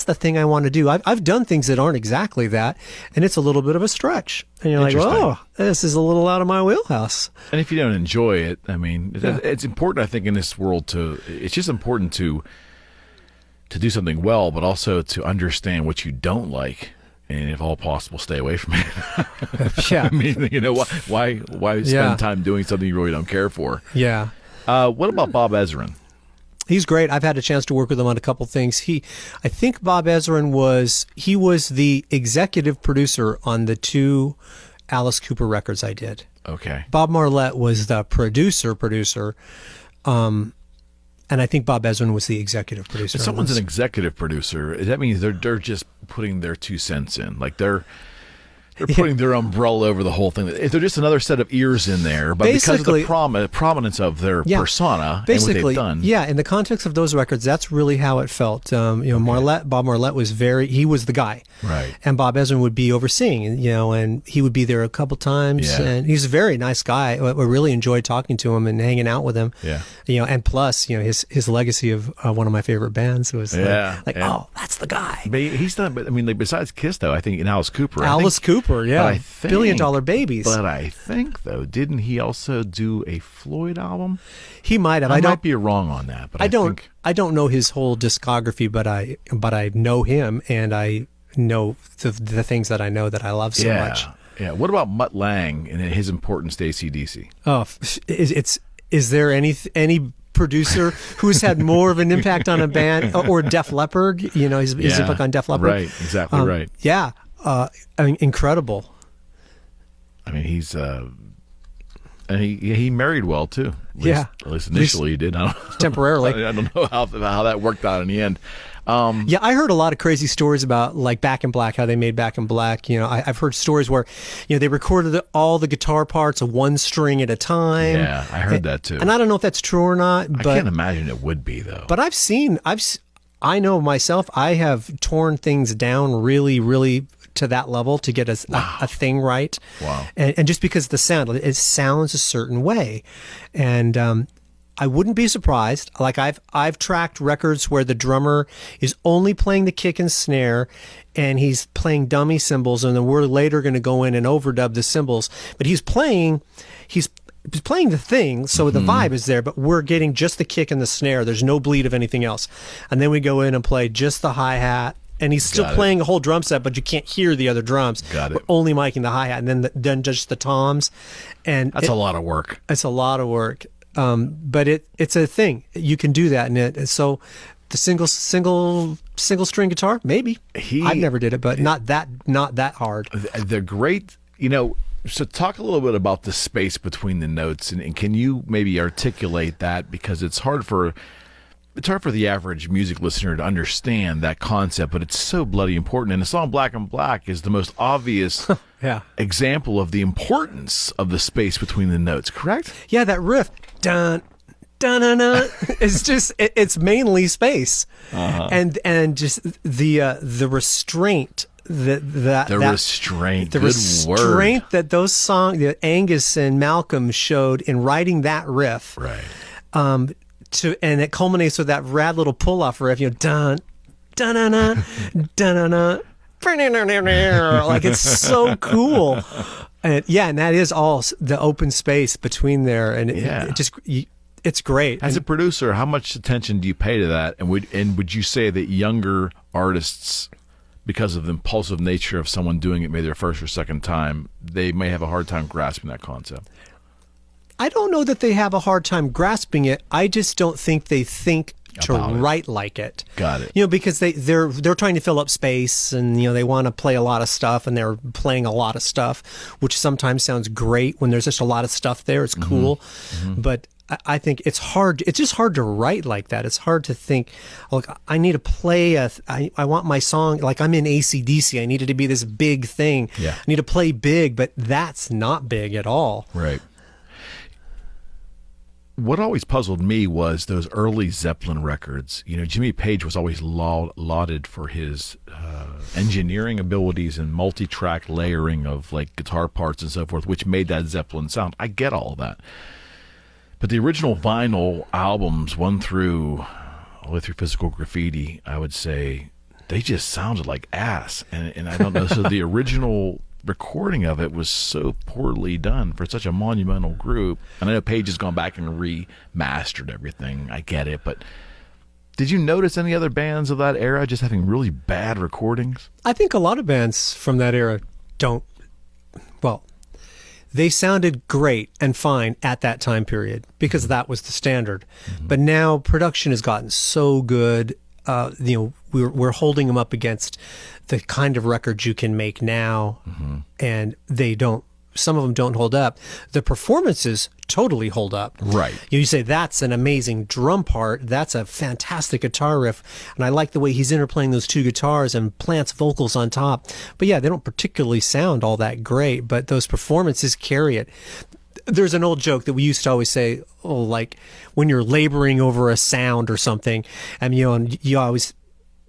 S2: the thing I want to do. I've done things that aren't exactly that, and it's a little bit of a stretch. And you're like, oh, this is a little out of my wheelhouse.
S1: And if you don't enjoy it, I mean, it's important, I think, in this world it's just important to do something well, but also to understand what you don't like. And if all possible, stay away from it.
S2: Yeah.
S1: I mean, why spend time doing something you really don't care for?
S2: Yeah.
S1: What about Bob Ezrin?
S2: He's great. I've had a chance to work with him on a couple things. I think Bob Ezrin was the executive producer on the 2 Alice Cooper records I did.
S1: Okay.
S2: Bob Marlette was the producer, and I think Bob Ezrin was the executive producer.
S1: If someone's an executive producer, that means they're just putting their 2 cents in. Like they're They're putting their umbrella over the whole thing. They're just another set of ears in there, but because of the prominence of their persona and what they've done.
S2: Yeah, in the context of those records, that's really how it felt. Bob Marlette was he was the guy.
S1: Right.
S2: And Bob Ezrin would be overseeing, and he would be there a couple times.
S1: Yeah.
S2: And he's a very nice guy. I really enjoyed talking to him and hanging out with him.
S1: Yeah.
S2: And plus, his legacy of one of my favorite bands was oh, that's the guy.
S1: But he's done, but I mean, besides Kiss, though, I think in Alice Cooper.
S2: Cooper, yeah. $1 billion Babies.
S1: But I think, though, didn't he also do a Floyd album?
S2: He might have.
S1: I might be wrong on that, but I
S2: don't know his whole discography, but I know him, and I know the things that I know that I love so much.
S1: Yeah. What about Mutt Lange and his importance to AC/DC?
S2: Oh, is there any producer who's had more of an impact on a band, or Def Leppard? His impact on Def Leppard.
S1: Right, exactly right.
S2: Yeah. Incredible.
S1: I mean, he's and he married well too. At least initially he did.
S2: Temporarily.
S1: I don't know how that worked out in the end.
S2: I heard a lot of crazy stories about like Back in Black, how they made Back in Black. I've heard stories where, they recorded all the guitar parts of one string at a time.
S1: Yeah, I heard that too.
S2: And I don't know if that's true or not. But
S1: I can't imagine it would be though.
S2: But I know myself, I have torn things down really, really to that level to get a thing right.
S1: Wow.
S2: And just because the sound, it sounds a certain way. And I wouldn't be surprised. Like I've tracked records where the drummer is only playing the kick and snare and he's playing dummy cymbals, and then we're later going to go in and overdub the cymbals. But he's playing the thing, so the vibe is there, but we're getting just the kick and the snare. There's no bleed of anything else. And then we go in and play just the hi-hat, and he's still playing a whole drum set, but you can't hear the other drums.
S1: Got it.
S2: We're only miking the hi-hat, and then just the toms. And
S1: that's a lot of work.
S2: It's a lot of work. But it's a thing. You can do that. And so the single string guitar, maybe. I've never did it, but not that hard.
S1: They're great, So talk a little bit about the space between the notes, and can you maybe articulate that, because it's hard for the average music listener to understand that concept, but it's so bloody important. And the song Black and Black is the most obvious example of the importance of the space between the notes, correct?
S2: Yeah, that riff, dun, dun, dun, dun, it's mainly space. And just the restraint. The
S1: restraint
S2: that those songs that Angus and Malcolm showed in writing that riff,
S1: right?
S2: And it culminates with that rad little pull off riff, dun dun dun dun dun dun dun, like it's so cool, and that is all the open space between there, and it's great.
S1: As a producer, how much attention do you pay to that, and would you say that younger artists, because of the impulsive nature of someone doing it maybe their first or second time, they may have a hard time grasping that concept?
S2: I don't know that they have a hard time grasping it. I just don't think they think to write like it.
S1: Got it.
S2: Because they're trying to fill up space, and they want to play a lot of stuff, and they're playing a lot of stuff, which sometimes sounds great when there's just a lot of stuff there. It's cool, but I think it's hard. It's just hard to write like that. It's hard to think, look, I need to play I want my song, like I'm in AC/DC. I need it to be this big thing.
S1: Yeah.
S2: I need to play big, but that's not big at all.
S1: Right. What always puzzled me was those early Zeppelin records. Jimmy Page was always lauded for his engineering abilities and multi-track layering of like guitar parts and so forth, which made that Zeppelin sound. I get all that. But the original vinyl albums, all the way through Physical Graffiti, I would say they just sounded like ass. And I don't know. So the original recording of it was so poorly done for such a monumental group. And I know Page has gone back and remastered everything. I get it. But did you notice any other bands of that era just having really bad recordings?
S2: I think a lot of bands from that era they sounded great and fine at that time period because that was the standard. But now production has gotten so good. We're holding them up against the kind of records you can make now, and they don't some of them don't hold up. The performances totally hold up.
S1: Right.
S2: You say that's an amazing drum part. That's a fantastic guitar riff. And I like the way he's interplaying those two guitars and plants vocals on top. But yeah, they don't particularly sound all that great, but those performances carry it. There's an old joke that we used to always say, oh, like when you're laboring over a sound or something, and you always,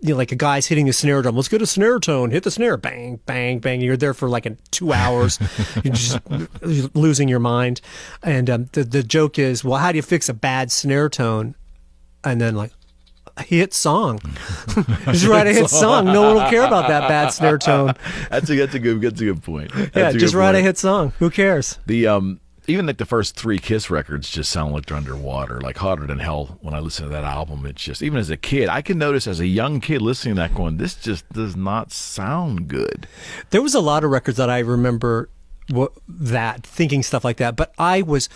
S2: like a guy's hitting the snare drum. Let's get a snare tone. Hit the snare. Bang, bang, bang. You're there for like 2 hours. You're just losing your mind. And the joke is, well, how do you fix a bad snare tone? And then like, hit song. Just write a hit song. No one will care about that bad snare tone.
S1: That's a good point.
S2: Just write a hit song. Who cares?
S1: Even like the first 3 Kiss records just sound like they're underwater, like Hotter Than Hell. When I listen to that album, it's just, even as a kid, I can notice as a young kid listening to that going, this just does not sound good.
S2: There was a lot of records that I remember thinking stuff like that, but I was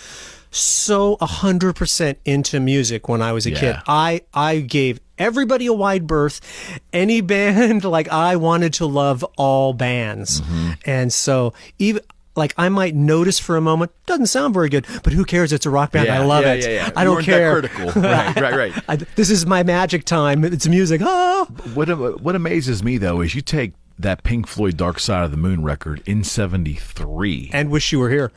S2: so 100% into music when I was a kid. I gave everybody a wide berth. Any band, like I wanted to love all bands. Mm-hmm. And so even like I might notice for a moment, doesn't sound very good, but who cares? It's a rock band. I love it.
S1: Yeah.
S2: I don't care.
S1: That critical. Right.
S2: This is my magic time. It's music. Oh.
S1: What amazes me though is you take that Pink Floyd Dark Side of the Moon record in '73
S2: and Wish You Were Here.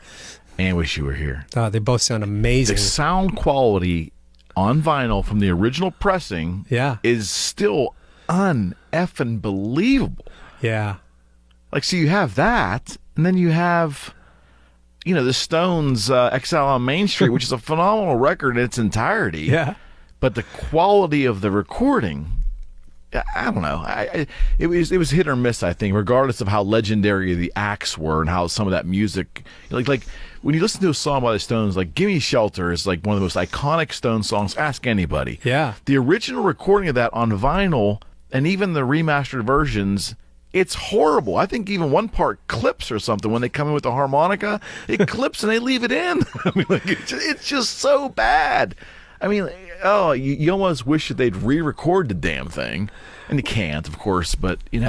S1: They
S2: both sound amazing.
S1: The sound quality on vinyl from the original pressing is still un-effing believable.
S2: Yeah.
S1: Like, so you have that, and then you have, the Stones' Exile on Main Street, which is a phenomenal record in its entirety.
S2: Yeah.
S1: But the quality of the recording, I don't know. It was hit or miss, I think, regardless of how legendary the acts were and how some of that music, like when you listen to a song by the Stones, like "Gimme Shelter" is like one of the most iconic Stones songs. Ask anybody.
S2: Yeah.
S1: The original recording of that on vinyl and even the remastered versions, it's horrible. I think even one part clips or something when they come in with the harmonica. It clips and they leave it in. I mean, like it's just so bad. I mean, you almost wish that they'd re-record the damn thing. And you can't, of course, but, it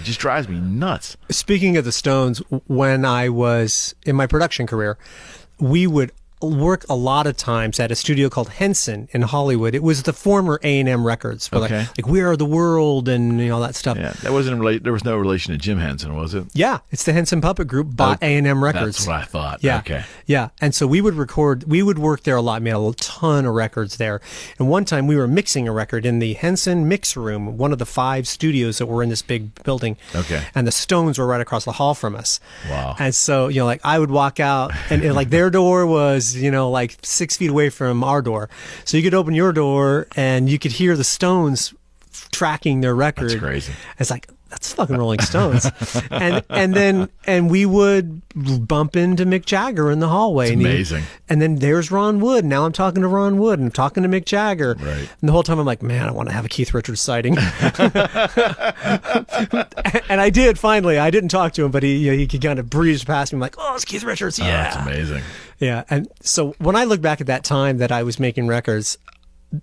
S1: just drives me nuts.
S2: Speaking of the Stones, when I was in my production career, we would work a lot of times at a studio called Henson in Hollywood. It was the former A&M Records.
S1: Okay.
S2: Like We Are the World and all that stuff.
S1: Yeah, there was no relation to Jim Henson, was it?
S2: Yeah, it's the Henson Puppet Group bought A&M Records.
S1: That's what I thought.
S2: Yeah.
S1: Okay.
S2: Yeah, and so we would work there a lot, made a ton of records there. And one time we were mixing a record in the Henson Mix Room, one of the 5 studios that were in this big building.
S1: Okay.
S2: And the Stones were right across the hall from us.
S1: Wow.
S2: And so, like I would walk out and like their door was, like 6 feet away from our door. So you could open your door and you could hear the Stones tracking their record.
S1: That's crazy.
S2: It's like, that's fucking Rolling Stones. and we would bump into Mick Jagger in the hallway.
S1: It's amazing.
S2: And then there's Ron Wood. Now I'm talking to Ron Wood and I'm talking to Mick Jagger.
S1: Right.
S2: And the whole time I'm like, man, I want to have a Keith Richards sighting. And I did finally. I didn't talk to him, but he kind of breezed past me. I'm like, oh, it's Keith Richards. Yeah.
S1: Oh, that's amazing.
S2: Yeah. And so when I look back at that time that I was making records,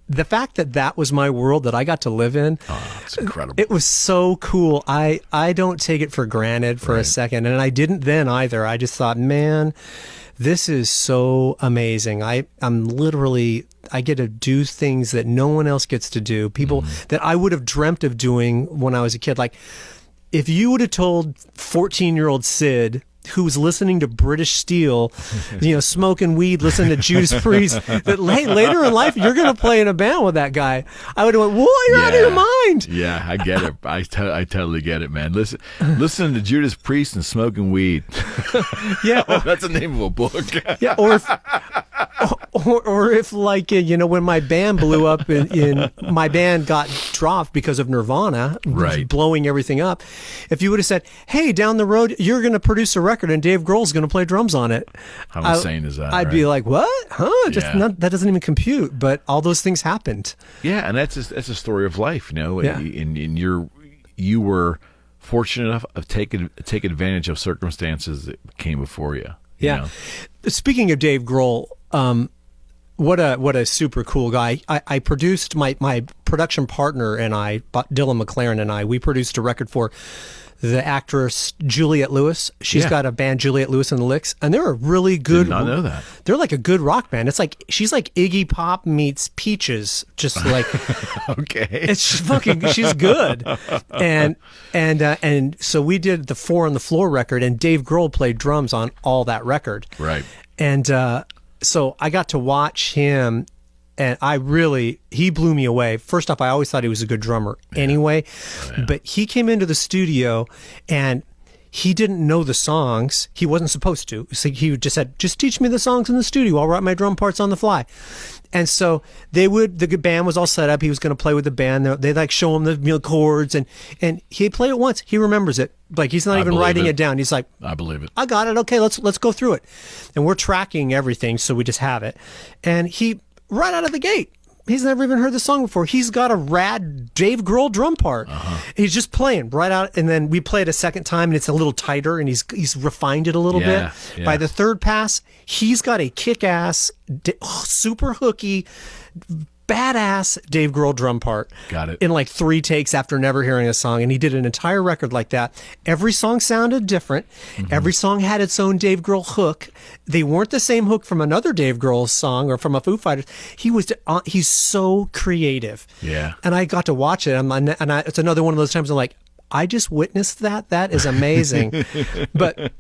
S2: the fact that was my world that I got to live in,
S1: it's incredible.
S2: It was so cool. I don't take it for granted for a second, and I didn't then either. I just thought, man, this is so amazing. I'm literally, I get to do things that no one else gets to do. People that I would have dreamt of doing when I was a kid. Like, if you would have told 14-year-old Sid, who was listening to British Steel, smoking weed, listening to Judas Priest, that later in life you're going to play in a band with that guy, I would have went, "Whoa, you're out of your mind."
S1: Yeah, I get it. I totally get it, man. Listening to Judas Priest and smoking weed.
S2: Yeah,
S1: that's the name of a book.
S2: Yeah, or if like when my band blew up, in my band got dropped because of Nirvana, blowing everything up. If you would have said, "Hey, down the road you're going to produce a record and Dave Grohl's going to play drums on it,"
S1: how insane is that?
S2: I'd be like, "What? Huh? That doesn't even compute." But all those things happened.
S1: Yeah, and that's a story of life, Yeah. And you were fortunate enough to take advantage of circumstances that came before you.
S2: Yeah. Speaking of Dave Grohl, what a super cool guy. I produced my production partner and I, Dylan McLaren and I, we produced a record for the actress Juliette Lewis. She's got a band, Juliette Lewis and the Licks, and they're a really good.
S1: Did not know that.
S2: They're like a good rock band. It's like she's like Iggy Pop meets Peaches, just like
S1: Okay.
S2: it's just fucking. She's good, and so we did the Four on the Floor record, and Dave Grohl played drums on all that record.
S1: Right.
S2: And so I got to watch him, and he blew me away. First off, I always thought he was a good drummer anyway, but he came into the studio and he didn't know the songs. He wasn't supposed to. So he just said, just teach me the songs in the studio. I'll write my drum parts on the fly. And so the band was all set up. He was going to play with the band. They like show him the chords, and he played it once. He remembers it. Like he's not even writing it down. He's like,
S1: I believe it.
S2: I got it. Okay, let's go through it. And we're tracking everything, so we just have it. And he, right out of the gate, he's never even heard the song before. He's got a rad Dave Grohl drum part. He's just playing right out, and then we play it a second time, and it's a little tighter, and he's refined it a little bit.
S1: Yeah.
S2: By the third pass, he's got a kick-ass, super hooky, badass Dave Grohl drum part.
S1: Got it.
S2: In like 3 takes after never hearing a song, and he did an entire record like that. Every song sounded different. Every song had its own Dave Grohl hook. They weren't the same hook from another Dave Grohl song or from a Foo Fighters. He's so creative.
S1: Yeah.
S2: And I got to watch it, it's another one of those times I'm like, I just witnessed that. That is amazing. But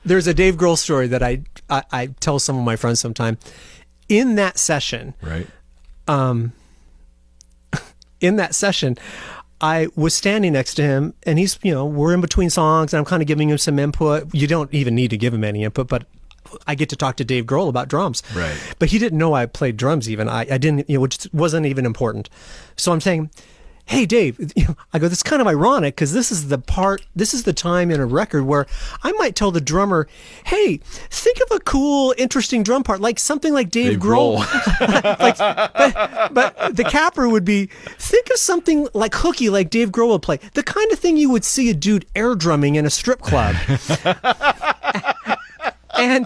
S2: there's a Dave Grohl story that I tell some of my friends sometime. In that session,
S1: Right.
S2: in that session, I was standing next to him, and he's, we're in between songs, and I'm kind of giving him some input. You don't even need to give him any input, but I get to talk to Dave Grohl about drums.
S1: Right.
S2: But he didn't know I played drums even. I didn't, which wasn't even important. So I'm saying, hey, Dave, I go, this is kind of ironic because this is the time in a record where I might tell the drummer, hey, think of a cool, interesting drum part, like something like Dave Grohl. but the capper would be, think of something like hooky, like Dave Grohl would play. The kind of thing you would see a dude air drumming in a strip club. And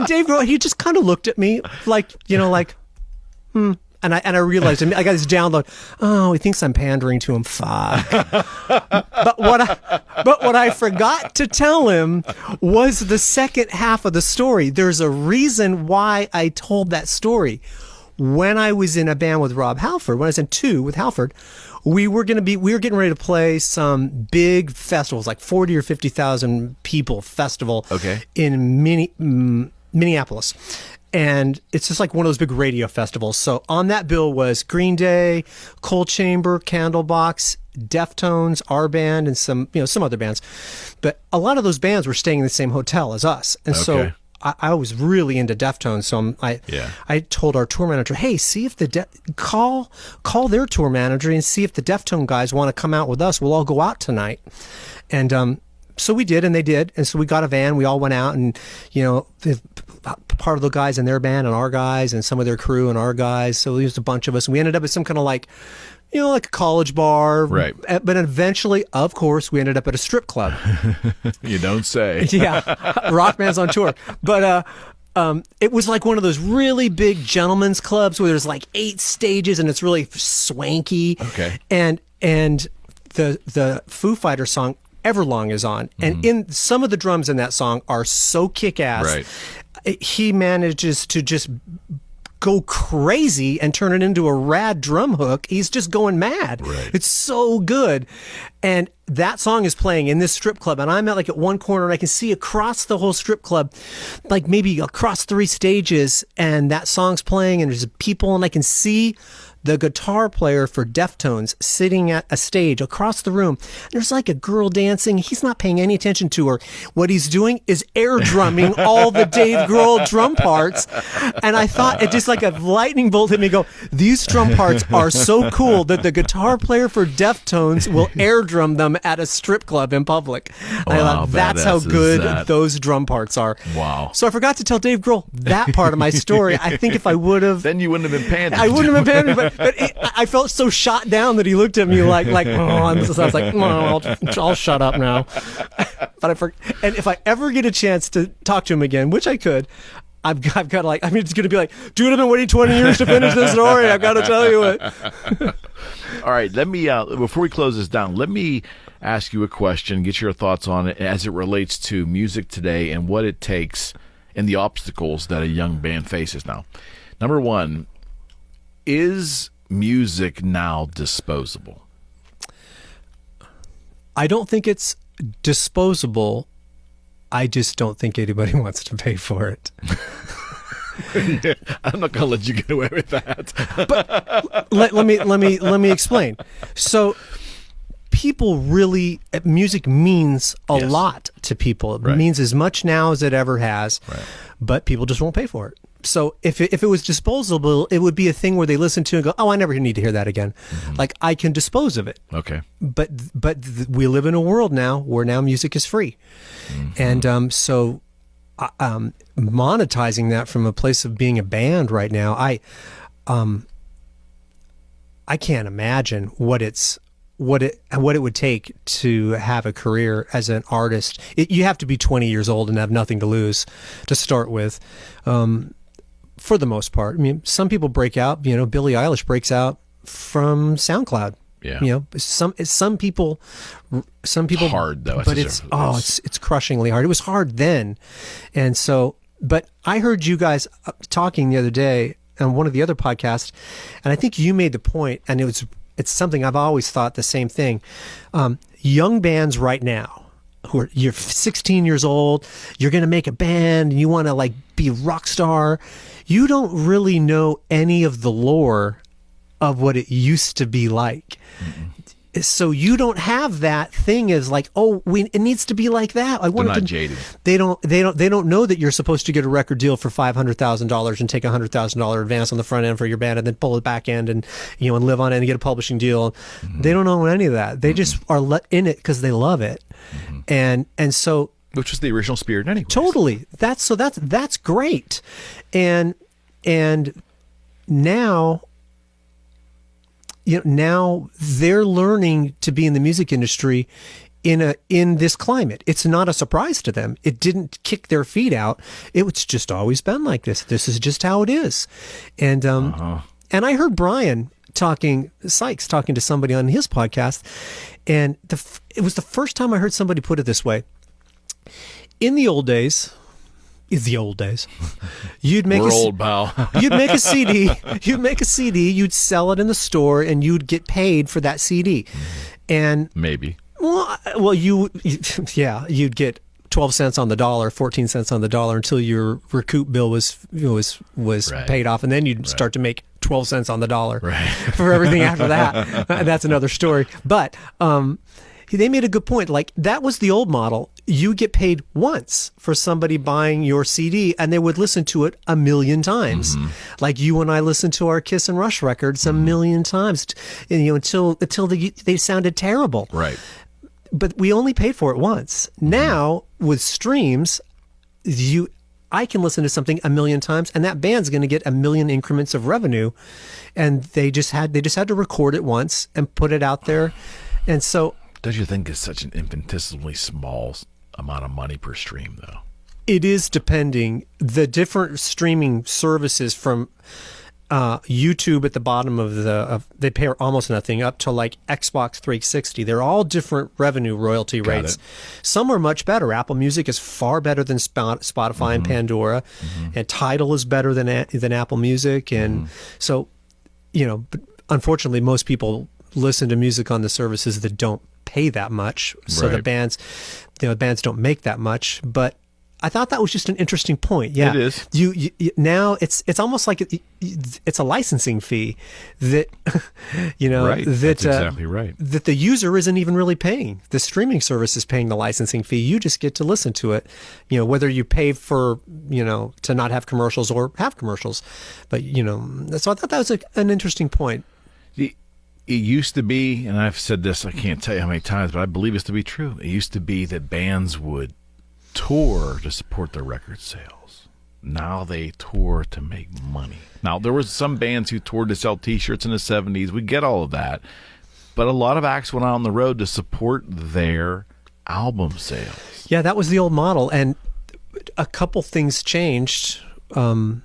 S2: Dave Grohl, he just kind of looked at me like, And I realized, I got this download. Oh, he thinks I'm pandering to him. Fuck. But what I forgot to tell him was the second half of the story. There's a reason why I told that story. When I was in a band with Rob Halford, when I was in 2 with Halford, we were getting ready to play some big festivals, like 40 or 50,000 people festival in Minneapolis. And it's just like one of those big radio festivals. So on that bill was Green Day, Cold Chamber, Candlebox, Deftones, our band, and some other bands. But a lot of those bands were staying in the same hotel as us. And so I was really into Deftones. So I told our tour manager, hey, see if call their tour manager and see if the Deftone guys want to come out with us. We'll all go out tonight. And so we did, and they did. And so we got a van. We all went out, and, part of the guys in their band and our guys, and some of their crew and our guys. So there was a bunch of us. And we ended up at some kind of like a college bar.
S1: Right.
S2: But eventually, of course, we ended up at a strip club.
S1: You don't say.
S2: Yeah. Rock bands on tour. But it was like one of those really big gentlemen's clubs where there's like 8 stages, and it's really swanky.
S1: Okay.
S2: And the Foo Fighters song Everlong is on, and in some of the drums in that song are so kick-ass.
S1: Right.
S2: He manages to just go crazy and turn it into a rad drum hook. He's just going mad.
S1: Right.
S2: It's so good. And that song is playing in this strip club, and I'm at one corner, and I can see across the whole strip club, like maybe across 3 stages, and that song's playing, and there's people, and I can see the guitar player for Deftones sitting at a stage across the room. There's like a girl dancing. He's not paying any attention to her. What he's doing is air drumming all the Dave Grohl drum parts. And I thought, it just like a lightning bolt hit me, go, these drum parts are so cool that the guitar player for Deftones will air drum them at a strip club in public. And I thought, that's how good those drum parts are.
S1: Wow.
S2: So I forgot to tell Dave Grohl that part of my story. I think if I would have...
S1: Then you wouldn't have been pandering.
S2: I wouldn't have been pandering, but I felt so shot down that he looked at me like, oh, I was like, no, I'll shut up now. And if I ever get a chance to talk to him again, which I could, I've got like, I mean, it's going to be like, dude, I've been waiting 20 years to finish this story. I've got to tell you it.
S1: All right, let me, before we close this down, let me ask you a question, get your thoughts on it as it relates to music today and what it takes and the obstacles that a young band faces now. Number one, is music now disposable? I
S2: don't think it's disposable. I just don't think anybody wants to pay for it.
S1: Yeah, I'm not going to let you get away with that.
S2: But let me explain. So people really, music means a lot to people. It means as much now as it ever has, but people just won't pay for it. So if it was disposable, it would be a thing where they listen to and go, oh, I never need to hear that again. Like, I can dispose of it.
S1: Okay.
S2: But we live in a world now where now music is free. And so monetizing that from a place of being a band right now, I can't imagine what it would take to have a career as an artist. You have to be 20 years old and have nothing to lose to start with. For the most part, I mean, some people break out. You know, Billie Eilish breaks out from SoundCloud.
S1: Yeah.
S2: You know, some people.
S1: Hard though,
S2: but it's crushingly hard. It was hard then, and so. But I heard you guys talking the other day on one of the other podcasts, and I think you made the point, and it's something I've always thought the same thing. Young bands right now, you're 16 years old, you're going to make a band, and you want to like be a rock star. You don't really know any of the lore of what it used to be like. So you don't have that thing as like, oh, it needs to be like that.
S1: They're not jaded.
S2: They don't know that you're supposed to get a record deal for $500,000 and take $100,000 advance on the front end for your band and then pull the back end and and live on it and get a publishing deal. They don't know any of that. They just are in it because they love it, and so.
S1: Which was the original spirit anyway.
S2: Totally. That's great. And now, now they're learning to be in the music industry in this climate. It's not a surprise to them. It didn't kick their feet out. It's just always been like this. This is just how it is. And and I heard Brian Sykes talking to somebody on his podcast, and it was the first time I heard somebody put it this way. In the old days, you'd make you'd make a CD, you'd sell it in the store, and you'd get paid for that CD. And
S1: maybe.
S2: Well, you'd get 12 cents on the dollar, 14 cents on the dollar until your recoup bill was paid off, and then you'd start to make 12 cents on the dollar for everything after that. That's another story. But they made a good point. Like, that was the old model. You get paid once for somebody buying your CD, and they would listen to it a million times. Like you and I listened to our Kiss and Rush records a million times, until they sounded terrible.
S1: Right.
S2: But we only paid for it once. Now with streams, I can listen to something a million times, and that band's going to get a million increments of revenue, and they just had to record it once and put it out there, and so.
S1: Don't you think it's such an infinitesimally small amount of money per stream, though?
S2: It is, depending. The different streaming services from YouTube at the bottom they pay almost nothing, up to like Xbox 360. They're all different revenue royalty rates. Some are much better. Apple Music is far better than Spotify and Pandora, and Tidal is better than Apple Music, and so but unfortunately, most people listen to music on the services that don't pay that much, so the bands don't make that much. But I thought that was just an interesting point. Yeah,
S1: it is.
S2: You now it's almost like it's a licensing fee that
S1: that's exactly right.
S2: That the user isn't even really paying. The streaming service is paying the licensing fee. You just get to listen to it, whether you pay for to not have commercials or have commercials. But so I thought that was an interesting point.
S1: It used to be, and I've said this, I can't tell you how many times, but I believe it's to be true. It used to be that bands would tour to support their record sales. Now they tour to make money. Now, there was some bands who toured to sell T-shirts in the 70s. We get all of that. But a lot of acts went out on the road to support their album sales.
S2: Yeah, that was the old model. And a couple things changed. in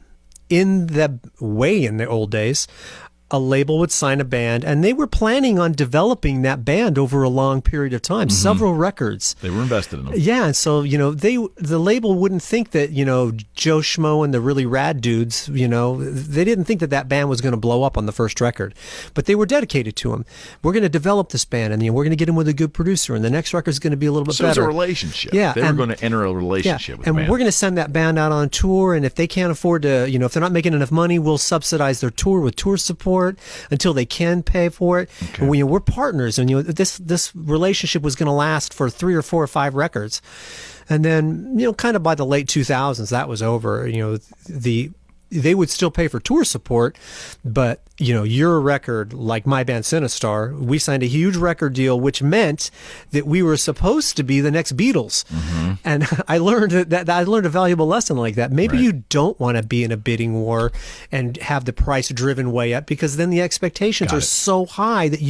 S2: the old days, a label would sign a band, and they were planning on developing that band over a long period of time, several records.
S1: They were invested in them.
S2: Yeah, and so, the label wouldn't think that, Joe Schmo and the really rad dudes, they didn't think that band was going to blow up on the first record. But they were dedicated to him. We're going to develop this band, and we're going to get him with a good producer, and the next record is going to be a little bit better.
S1: So it's a relationship.
S2: Yeah,
S1: they were going to enter a relationship with the band.
S2: And we're going to send that band out on tour, and if they can't afford to, if they're not making enough money, we'll subsidize their tour with tour support until they can pay for it. Okay. And we're partners, and this relationship was going to last for 3 or 4 or 5 records, and then kind of by the late 2000s that was over. They would still pay for tour support, but your record, like my band Sinistar, we signed a huge record deal, which meant that we were supposed to be the next Beatles. And I learned that I learned a valuable lesson like that. Maybe you don't want to be in a bidding war and have the price driven way up, because then the expectations are so high that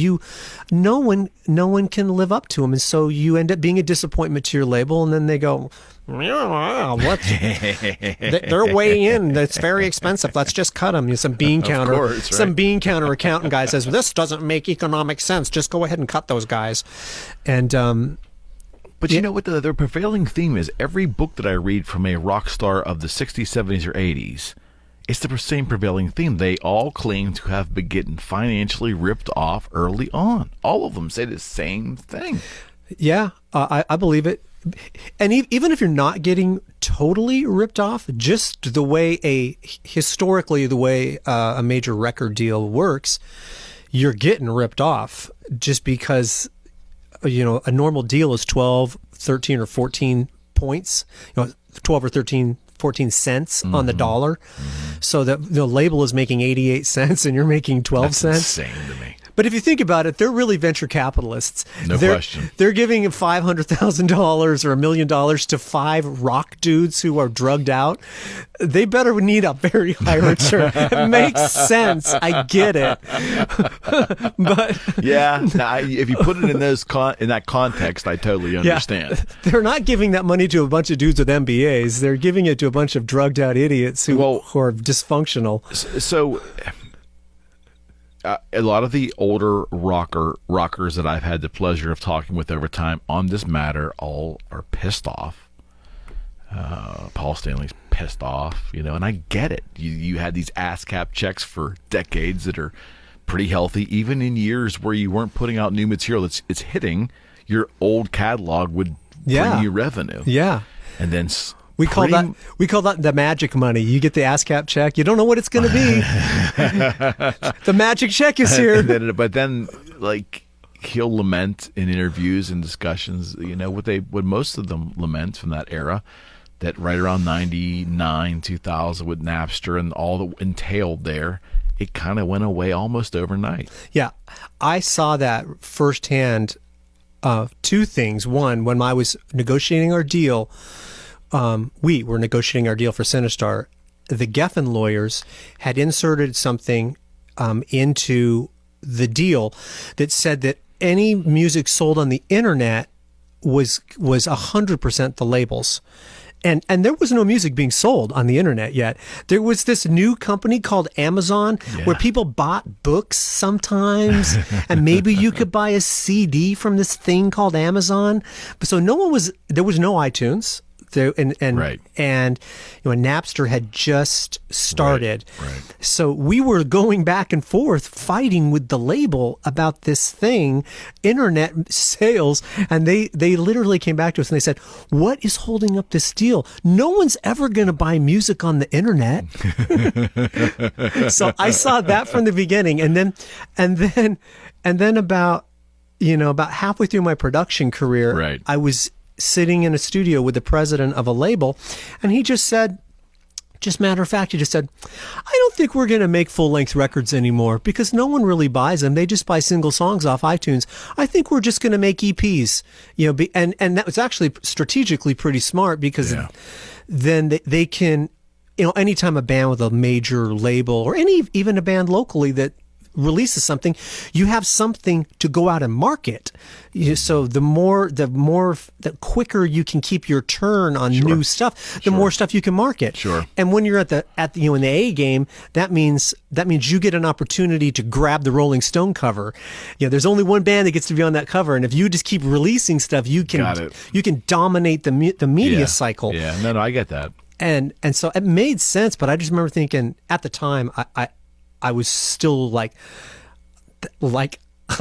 S2: no one can live up to them, and so you end up being a disappointment to your label, and then they go, what? They're way in. It's very expensive. Let's just cut them. Some bean counter.
S1: Course, right?
S2: Some bean counter accountant guy says, this doesn't make economic sense. Just go ahead and cut those guys. And
S1: but you know what the prevailing theme is? Every book that I read from a rock star of the 60s, 70s, or 80s, it's the same prevailing theme. They all claim to have been getting financially ripped off early on. All of them say the same thing.
S2: Yeah, I believe it. And even if you're not getting totally ripped off, just the way historically the way a major record deal works, you're getting ripped off just because a normal deal is 12, 13, or 14 points, 12 or 13, 14 cents on the dollar. So that the label is making 88 cents and you're making 12 cents.
S1: That's insane to me.
S2: But if you think about it, they're really venture capitalists.
S1: No question.
S2: They're giving $500,000 or $1 million to 5 rock dudes who are drugged out. They better need a very high return. It makes sense. I get it. But
S1: yeah, if you put it in that context, I totally understand.
S2: Yeah, they're not giving that money to a bunch of dudes with MBAs. They're giving it to a bunch of drugged out idiots who are dysfunctional.
S1: So. A lot of the older rockers that I've had the pleasure of talking with over time on this matter all are pissed off. Paul Stanley's pissed off, and I get it. You had these ASCAP checks for decades that are pretty healthy, even in years where you weren't putting out new material. It's hitting your old catalog would bring you revenue.
S2: Yeah,
S1: and then.
S2: We call that the magic money. You get the ASCAP check. You don't know what it's going to be. The magic check is here.
S1: But then, he'll lament in interviews and discussions. What most of them lament from that era, that right around 99, 2000 with Napster and all that entailed there, it kind of went away almost overnight.
S2: Yeah, I saw that firsthand. 2 things. One, when I was negotiating our deal. We were negotiating our deal for Sinistar. The Geffen lawyers had inserted something into the deal that said that any music sold on the internet was 100% the labels. And there was no music being sold on the internet yet. There was this new company called Amazon where people bought books sometimes, and maybe you could buy a CD from this thing called Amazon. So there was no iTunes. And Napster had just started.
S1: Right.
S2: So we were going back and forth fighting with the label about this thing, internet sales, and they literally came back to us and they said, "What is holding up this deal? No one's ever going to buy music on the internet." So I saw that from the beginning, and then about halfway through my production career, I was sitting in a studio with the president of a label, and he just said, matter of fact, he just said, "I don't think we're going to make full-length records anymore because no one really buys them. They just buy single songs off iTunes. I think we're just going to make EPs." And that was actually strategically pretty smart because then they can, anytime a band with a major label or even a band locally that releases something, you have something to go out and market. So the quicker you can keep your turn on new stuff, the more stuff you can market.
S1: Sure.
S2: And when you're in the A game, that means you get an opportunity to grab the Rolling Stone cover. There's only one band that gets to be on that cover, and if you just keep releasing stuff, you can dominate the media cycle.
S1: Yeah, no, I get that.
S2: And so it made sense, but I just remember thinking at the time, I was still like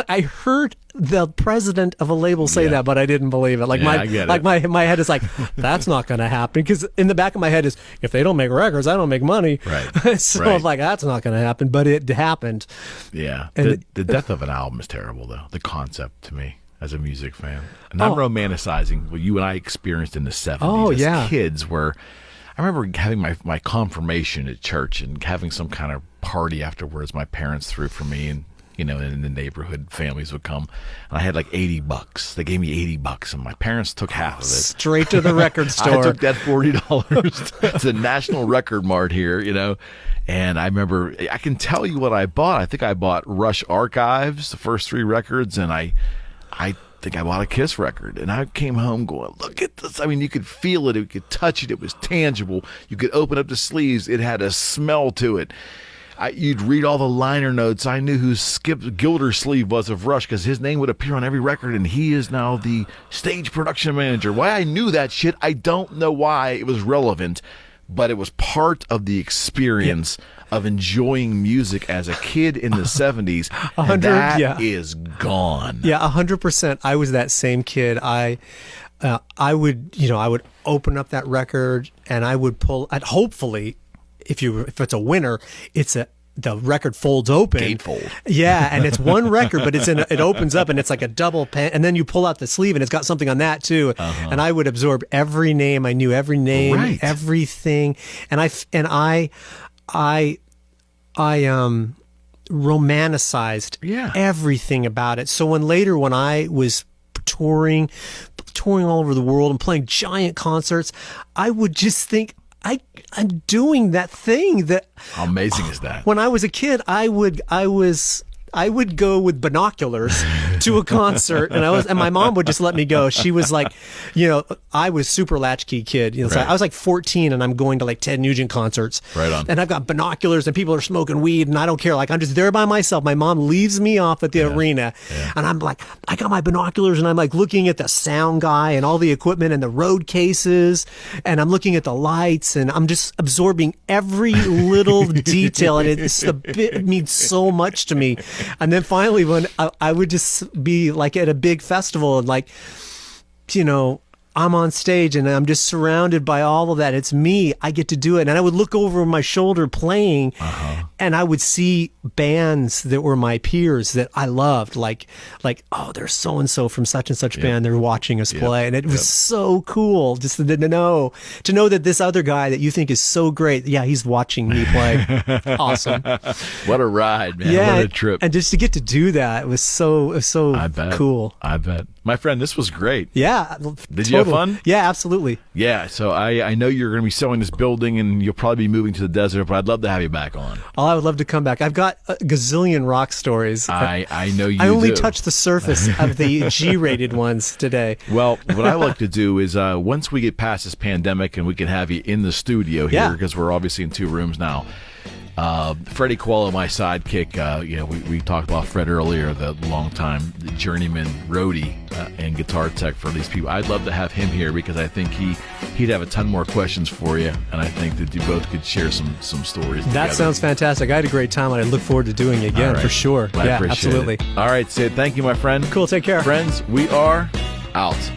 S2: I heard the president of a label say that, but I didn't believe it. My head is like, that's not going to happen, because in the back of my head is, if they don't make records, I don't make money.
S1: Right.
S2: So I'm like, that's not going to happen, but it happened.
S1: Yeah. And the death of an album is terrible, though. The concept to me as a music fan, and I'm romanticizing what you and I experienced in the 70s as kids, where I remember having my confirmation at church and having some kind of party afterwards. My parents threw for me, and in the neighborhood, families would come, and I had like $80. They gave me $80, and my parents took half of it.
S2: Straight to the record store.
S1: I took that $40 to the National Record Mart here, and I remember, I can tell you what I bought. I think I bought Rush Archives, the first 3 records, and I think I bought a Kiss record, and I came home going, look at this. I mean, you could feel it, you could touch it, it was tangible. You could open up the sleeves, it had a smell to it. You'd read all the liner notes. I knew who Skip Gildersleeve was of Rush, because his name would appear on every record, and he is now the stage production manager. Why I knew that shit, I don't know why it was relevant, but it was part of the experience of enjoying music as a kid in the 70s. And that is gone.
S2: Yeah, 100%. I was that same kid. I would open up that record, and I would pull. And hopefully, if it's a winner, the record folds open.
S1: Gatefold.
S2: Yeah, and it's one record, but it opens up, and it's like a double pan, and then you pull out the sleeve, and it's got something on that too. And I would absorb every name. I knew every name, everything, and I romanticized everything about it. So when I was touring all over the world and playing giant concerts, I would just think, I'm doing that thing that.
S1: How amazing is that?
S2: When I was a kid, I would go with binoculars to a concert, and my mom would just let me go. She was like, I was super latchkey kid. So I was like 14, and I'm going to like Ted Nugent concerts.
S1: Right on.
S2: And I've got binoculars, and people are smoking weed, and I don't care. Like, I'm just there by myself. My mom leaves me off at the arena, and I'm like, I got my binoculars, and I'm like looking at the sound guy and all the equipment and the road cases, and I'm looking at the lights, and I'm just absorbing every little detail, and it means so much to me. And then finally, when I would just be like at a big festival, and like, I'm on stage, and I'm just surrounded by all of that. It's me. I get to do it. And I would look over my shoulder playing, and I would see bands that were my peers that I loved, like, oh, there's so-and-so from such and such band. They're watching us play. And it was so cool just to know that this other guy that you think is so great, he's watching me play. Awesome.
S1: What a ride, man. What a trip.
S2: And just to get to do that, it was so cool.
S1: I bet. My friend, this was great.
S2: Yeah.
S1: Did you have fun?
S2: Yeah, absolutely.
S1: Yeah, so I know you're going to be selling this building, and you'll probably be moving to the desert, but I'd love to have you back on.
S2: Oh, I would love to come back. I've got a gazillion rock stories.
S1: I know you do.
S2: I only touched the surface of the G-rated ones today.
S1: Well, what I like to do is once we get past this pandemic and we can have you in the studio here, because we're obviously in 2 rooms now, Freddie Coelho, my sidekick, we talked about Fred earlier, the longtime journeyman roadie and guitar tech for these people. I'd love to have him here, because I think he'd have a ton more questions for you, and I think that you both could share some stories together.
S2: That sounds fantastic. I had a great time, and I look forward to doing it again, for sure.
S1: Well,
S2: absolutely.
S1: All right, Sid, thank you, my friend.
S2: Cool, take care.
S1: Friends, we are out.